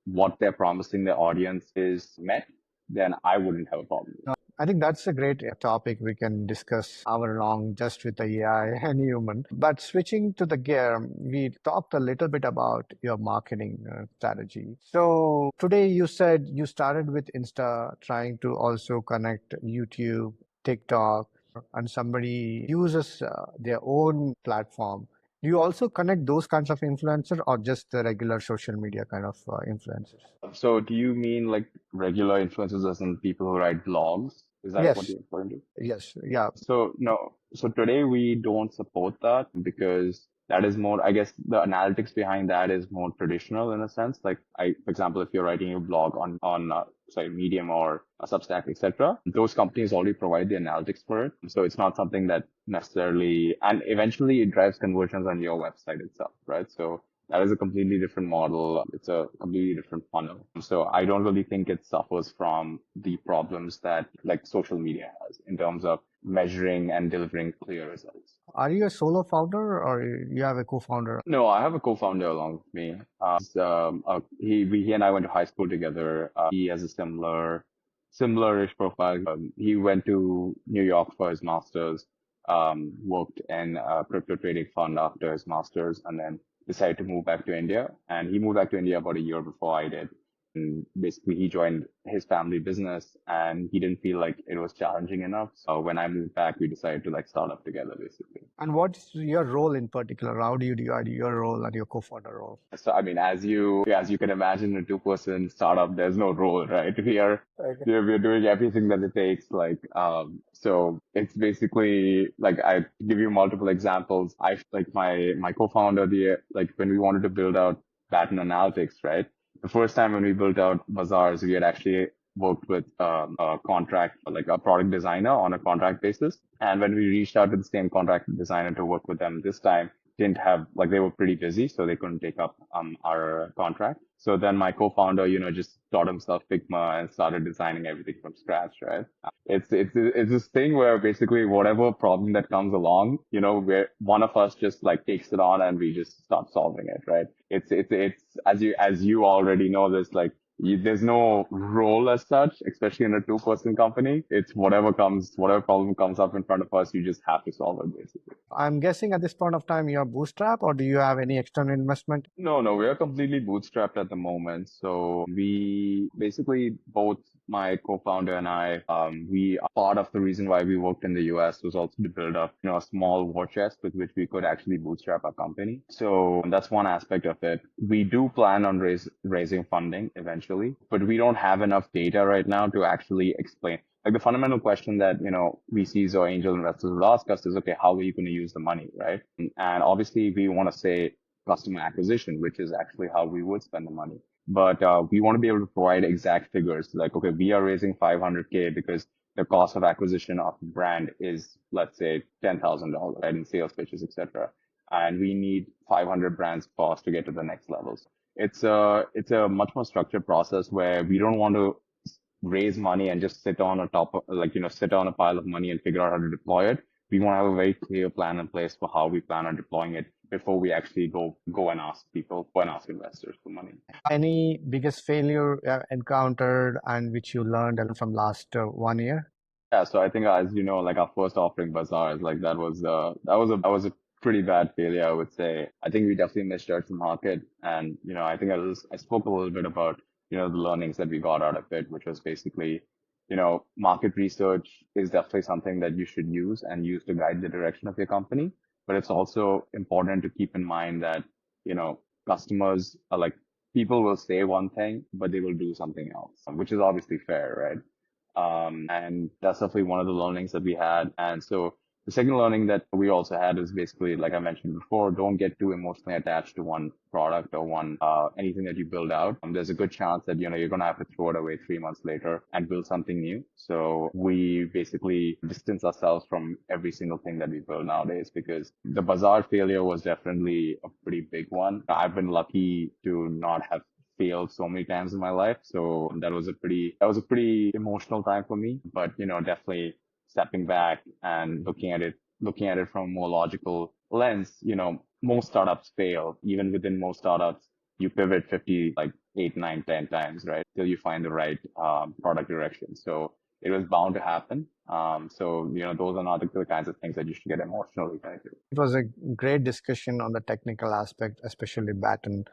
Speaker 2: what they're promising their audience is met, then I wouldn't have a problem with it.
Speaker 1: I think that's a great topic we can discuss hour long just with the AI and human. But switching to the gear, we talked a little bit about your marketing strategy. So today you said you started with Insta, trying to also connect YouTube, TikTok, and somebody uses their own platform. Do you also connect those kinds of influencers or just the regular social media kind of influencers?
Speaker 2: So do you mean like regular influencers as in people who write blogs? Is that what
Speaker 1: Yes,
Speaker 2: you're referring to?
Speaker 1: yes, yeah.
Speaker 2: So no, so today we don't support that because that is more, I guess the analytics behind that is more traditional in a sense. Like for example, if you're writing a blog on sorry, Medium or a Substack, etc., those companies already provide the analytics for it. So it's not something that necessarily, and eventually it drives conversions on your website itself, right? So that is a completely different model. It's a completely different funnel. So I don't really think it suffers from the problems that like social media has in terms of measuring and delivering clear results.
Speaker 1: Are you a solo founder or you have a co-founder?
Speaker 2: No, I have a co-founder along with me. He and I went to high school together. He has a similar-ish profile. He went to New York for his master's, worked in a crypto trading fund after his master's, and then decided to move back to India. And he moved back to India about a year before I did. And basically, he joined his family business, and he didn't feel like it was challenging enough. So when I moved back, we decided to like start up together, basically.
Speaker 1: And what's your role in particular? How do you divide your role and your co-founder role?
Speaker 2: So I mean, as you can imagine, a two-person startup, there's no role, right?
Speaker 1: Okay.
Speaker 2: We're doing everything that it takes. So it's basically like I give you multiple examples. I like my co-founder, the like when we wanted to build out Baton Analytics, right? The first time when we built out Bazaars, we had actually worked with a contract, like a product designer on a contract basis. And when we reached out to the same contract designer to work with them this time, didn't have like they were pretty busy, so they couldn't take up our contract. So then my co-founder, just taught himself Figma and started designing everything from scratch, right? It's this thing where basically whatever problem that comes along, where one of us just like takes it on and we just start solving it, right? It's as you already know, there's no role as such, especially in a two-person company. It's whatever problem comes up in front of us, you just have to solve it basically.
Speaker 1: I'm guessing at this point of time you're bootstrap or do you have any external investment?
Speaker 2: No, no, we are completely bootstrapped at the moment. So we basically both my co-founder and I, we are part of the reason why we worked in the US was also to build up, a small war chest with which we could actually bootstrap our company. So that's one aspect of it. We do plan on raising funding eventually, but we don't have enough data right now to actually explain. Like the fundamental question that, VCs or angel investors will ask us is, okay, how are you going to use the money, right? And obviously we want to say customer acquisition, which is actually how we would spend the money. But we want to be able to provide exact figures like, okay, we are raising 500K because the cost of acquisition of a brand is, let's say, $10,000, right, in sales pitches, etc. And we need 500 brands for us to get to the next levels. It's a much more structured process where we don't want to raise money and just sit on a top of, like, sit on a pile of money and figure out how to deploy it. We want to have a very clear plan in place for how we plan on deploying it before we actually go and ask people, go and ask investors for money.
Speaker 1: Any biggest failure encountered and which you learned from last 1 year?
Speaker 2: Yeah, so I think as you know, like our first offering bazaars, like that was a pretty bad failure, I would say. I think we definitely misjudged the market, and I think I spoke a little bit about the learnings that we got out of it, which was basically market research is definitely something that you should use and use to guide the direction of your company, but it's also important to keep in mind that you know customers are like people will say one thing, but they will do something else, which is obviously fair, right? And that's definitely one of the learnings that we had. And so the second learning that we also had is basically, like I mentioned before, don't get too emotionally attached to one product or one anything that you build out. There's a good chance that you're gonna have to throw it away 3 months later and build something new. So we basically distance ourselves from every single thing that we build nowadays because the bazaar failure was definitely a pretty big one. I've been lucky to not have failed so many times in my life. So that was a pretty emotional time for me. But definitely stepping back and looking at it from a more logical lens, most startups fail. Even within most startups, you pivot 50, like 8, 9, 10 times, right? Till you find the right product direction. So it was bound to happen. So those are not the kinds of things that you should get emotionally connected to.
Speaker 1: It was a great discussion on the technical aspect, especially Baton.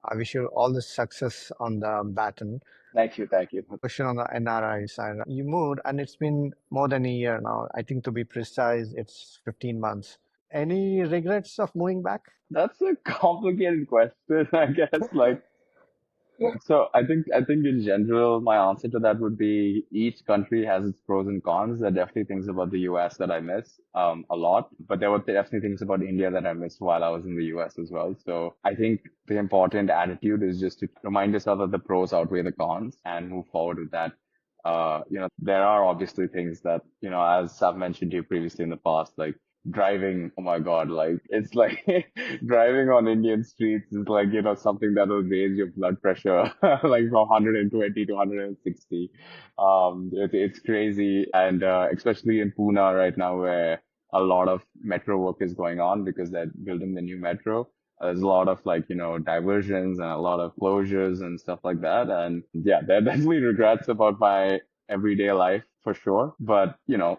Speaker 1: I wish you all the success on the Baton.
Speaker 2: Thank you, thank you.
Speaker 1: Question on the NRI side. You moved, and it's been more than a year now. I think to be precise, it's 15 months. Any regrets of moving back?
Speaker 2: That's a complicated question, I guess. So I think in general, my answer to that would be each country has its pros and cons. There are definitely things about the US that I miss a lot, but there were definitely things about India that I missed while I was in the US as well. So I think the important attitude is just to remind yourself that the pros outweigh the cons and move forward with that. There are obviously things that, as I've mentioned to you previously in the past, like driving, oh my God, like it's like driving on Indian streets is like, something that will raise your blood pressure like from 120 to 160. It's crazy. And especially in Pune right now, where a lot of metro work is going on because they're building the new metro. There's a lot of diversions and a lot of closures and stuff like that. And yeah, there are definitely regrets about my everyday life for sure. But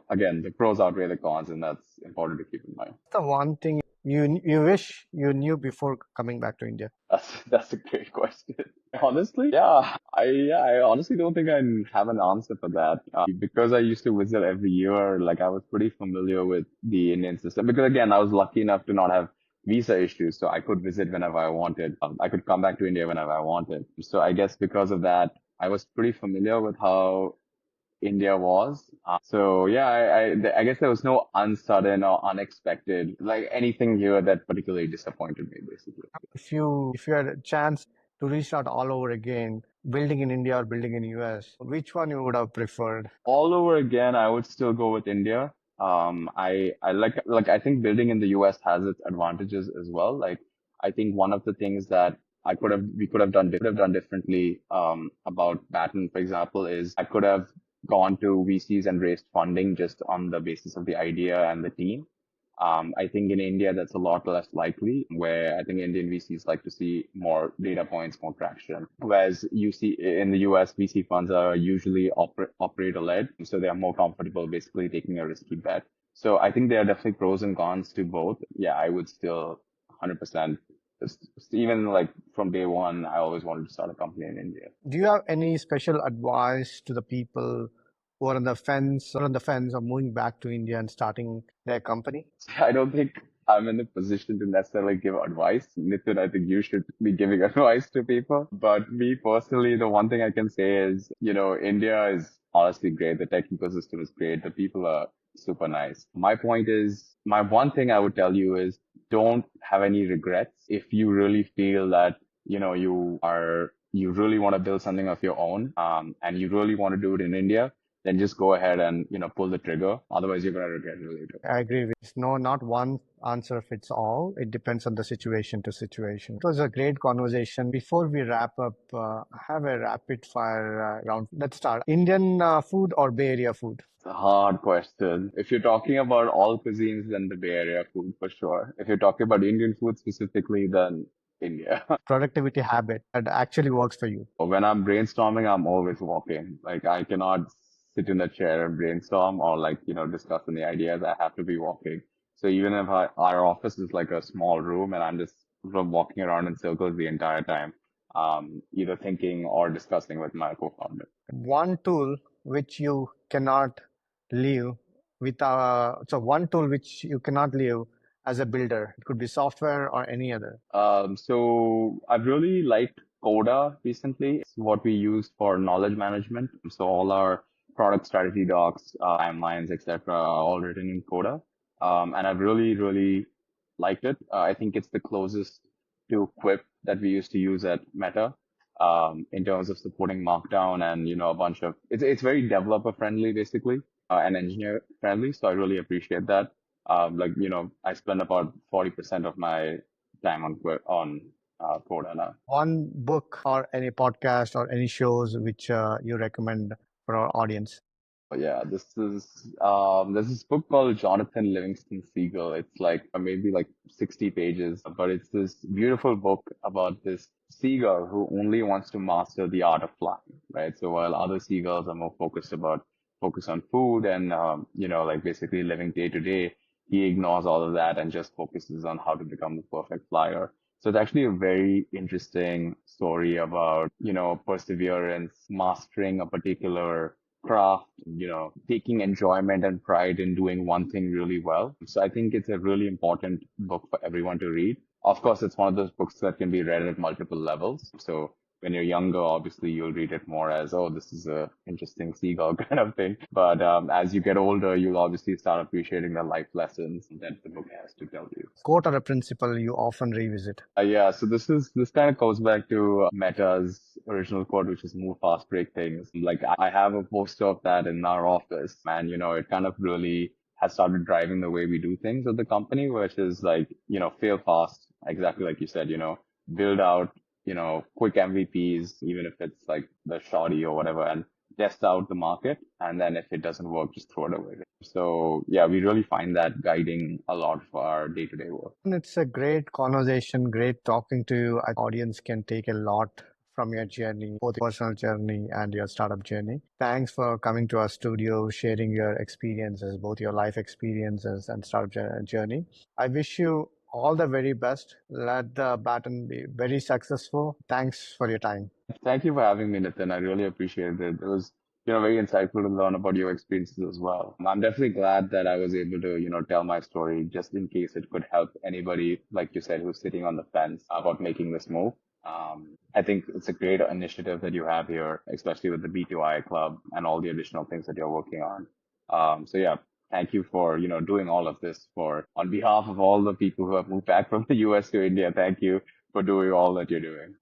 Speaker 2: again, the pros outweigh the cons, and that's important to keep in mind.
Speaker 1: The one thing you wish you knew before coming back to India?
Speaker 2: That's a great question. Honestly, yeah, I honestly don't think I have an answer for that. Because I used to visit every year, like I was pretty familiar with the Indian system. Because again, I was lucky enough to not have visa issues, so I could visit whenever I wanted. I could come back to India whenever I wanted. So I guess because of that, I was pretty familiar with how India was. So yeah, I guess there was no unsudden or unexpected, like anything here that particularly disappointed me, basically.
Speaker 1: If you had a chance to restart all over again, building in India or building in US, which one you would have preferred?
Speaker 2: All over again, I would still go with India. I like I think building in the US has its advantages as well. Like I think one of the things that we could have done differently about Baton, for example, is I could have gone to VCs and raised funding just on the basis of the idea and the team. I think in India that's a lot less likely, where I think Indian VCs like to see more data points, more traction. Whereas you see in the US, VC funds are usually operator led, so they are more comfortable basically taking a risky bet. So I think there are definitely pros and cons to both. Yeah, I would still 100%. Even like from day one, I always wanted to start a company in India.
Speaker 1: Do you have any special advice to the people who are on the fence of moving back to India and starting their company?
Speaker 2: I don't think I'm in a position to necessarily give advice. Nitin, I think you should be giving advice to people. But me personally, the one thing I can say is, India is honestly great. The tech ecosystem is great. The people are super nice. My one thing I would tell you is don't have any regrets. If you really feel that, you really want to build something of your own, and you really want to do it in India, then just go ahead and pull the trigger. Otherwise, you're gonna regret it later.
Speaker 1: I agree with no, not one answer fits all. It depends on the situation to situation. It was a great conversation. Before we wrap up, have a rapid fire round. Let's start. Indian food or Bay Area food?
Speaker 2: It's a hard question. If you're talking about all cuisines, then the Bay Area food for sure. If you're talking about Indian food specifically, then India.
Speaker 1: Productivity habit that actually works for you.
Speaker 2: When I'm brainstorming, I'm always walking. Like I cannot sit in a chair and brainstorm or discuss any ideas. I have to be walking. So even if our office is like a small room and I'm just sort of walking around in circles the entire time, either thinking or discussing with my co-founder.
Speaker 1: One tool which you cannot live so one tool which you cannot live as a builder. It could be software or any other.
Speaker 2: So I've really liked Coda recently. It's what we use for knowledge management. So all our product strategy docs, timelines, etc., are all written in Coda. And I've really, really liked it. I think it's the closest to Quip that we used to use at Meta, in terms of supporting Markdown and a bunch of it's very developer friendly basically, and engineer friendly. So I really appreciate that. I spend about 40% of my time on Coda now.
Speaker 1: One book or any podcast or any shows which you recommend for our audience.
Speaker 2: Yeah, there's this book called Jonathan Livingston Seagull. It's like maybe like 60 pages, but it's this beautiful book about this seagull who only wants to master the art of flying, right? So while other seagulls are more focused about focus on food and, like basically living day to day. He ignores all of that and just focuses on how to become the perfect flyer. So it's actually a very interesting story about, perseverance, mastering a particular craft, taking enjoyment and pride in doing one thing really well. So I think it's a really important book for everyone to read. Of course, it's one of those books that can be read at multiple levels. So when you're younger, obviously you'll read it more as, oh, this is a interesting seagull kind of thing. But as you get older, you'll obviously start appreciating the life lessons that the book has to tell you.
Speaker 1: Quote or a principle you often revisit?
Speaker 2: Yeah, so this kind of goes back to Meta's original quote, which is move fast, break things. Like I have a poster of that in our office, and it kind of really has started driving the way we do things at the company, which is like, fail fast, exactly like you said, build out, quick MVPs, even if it's like the shoddy or whatever, and test out the market. And then if it doesn't work, just throw it away. So yeah, we really find that guiding a lot for our day-to-day work.
Speaker 1: And it's a great conversation, great talking to you. I audience can take a lot from your journey, both your personal journey and your startup journey. Thanks for coming to our studio, sharing your experiences, both your life experiences and startup journey. I wish you all the very best. Let the Baton be very successful. Thanks for your time.
Speaker 2: Thank you for having me, Nitin. I really appreciate it. It was, very insightful to learn about your experiences as well. I'm definitely glad that I was able to, tell my story just in case it could help anybody, like you said, who's sitting on the fence about making this move. I think it's a great initiative that you have here, especially with the B2I club and all the additional things that you're working on. So yeah, thank you for, doing all of this on behalf of all the people who have moved back from the US to India. Thank you for doing all that you're doing.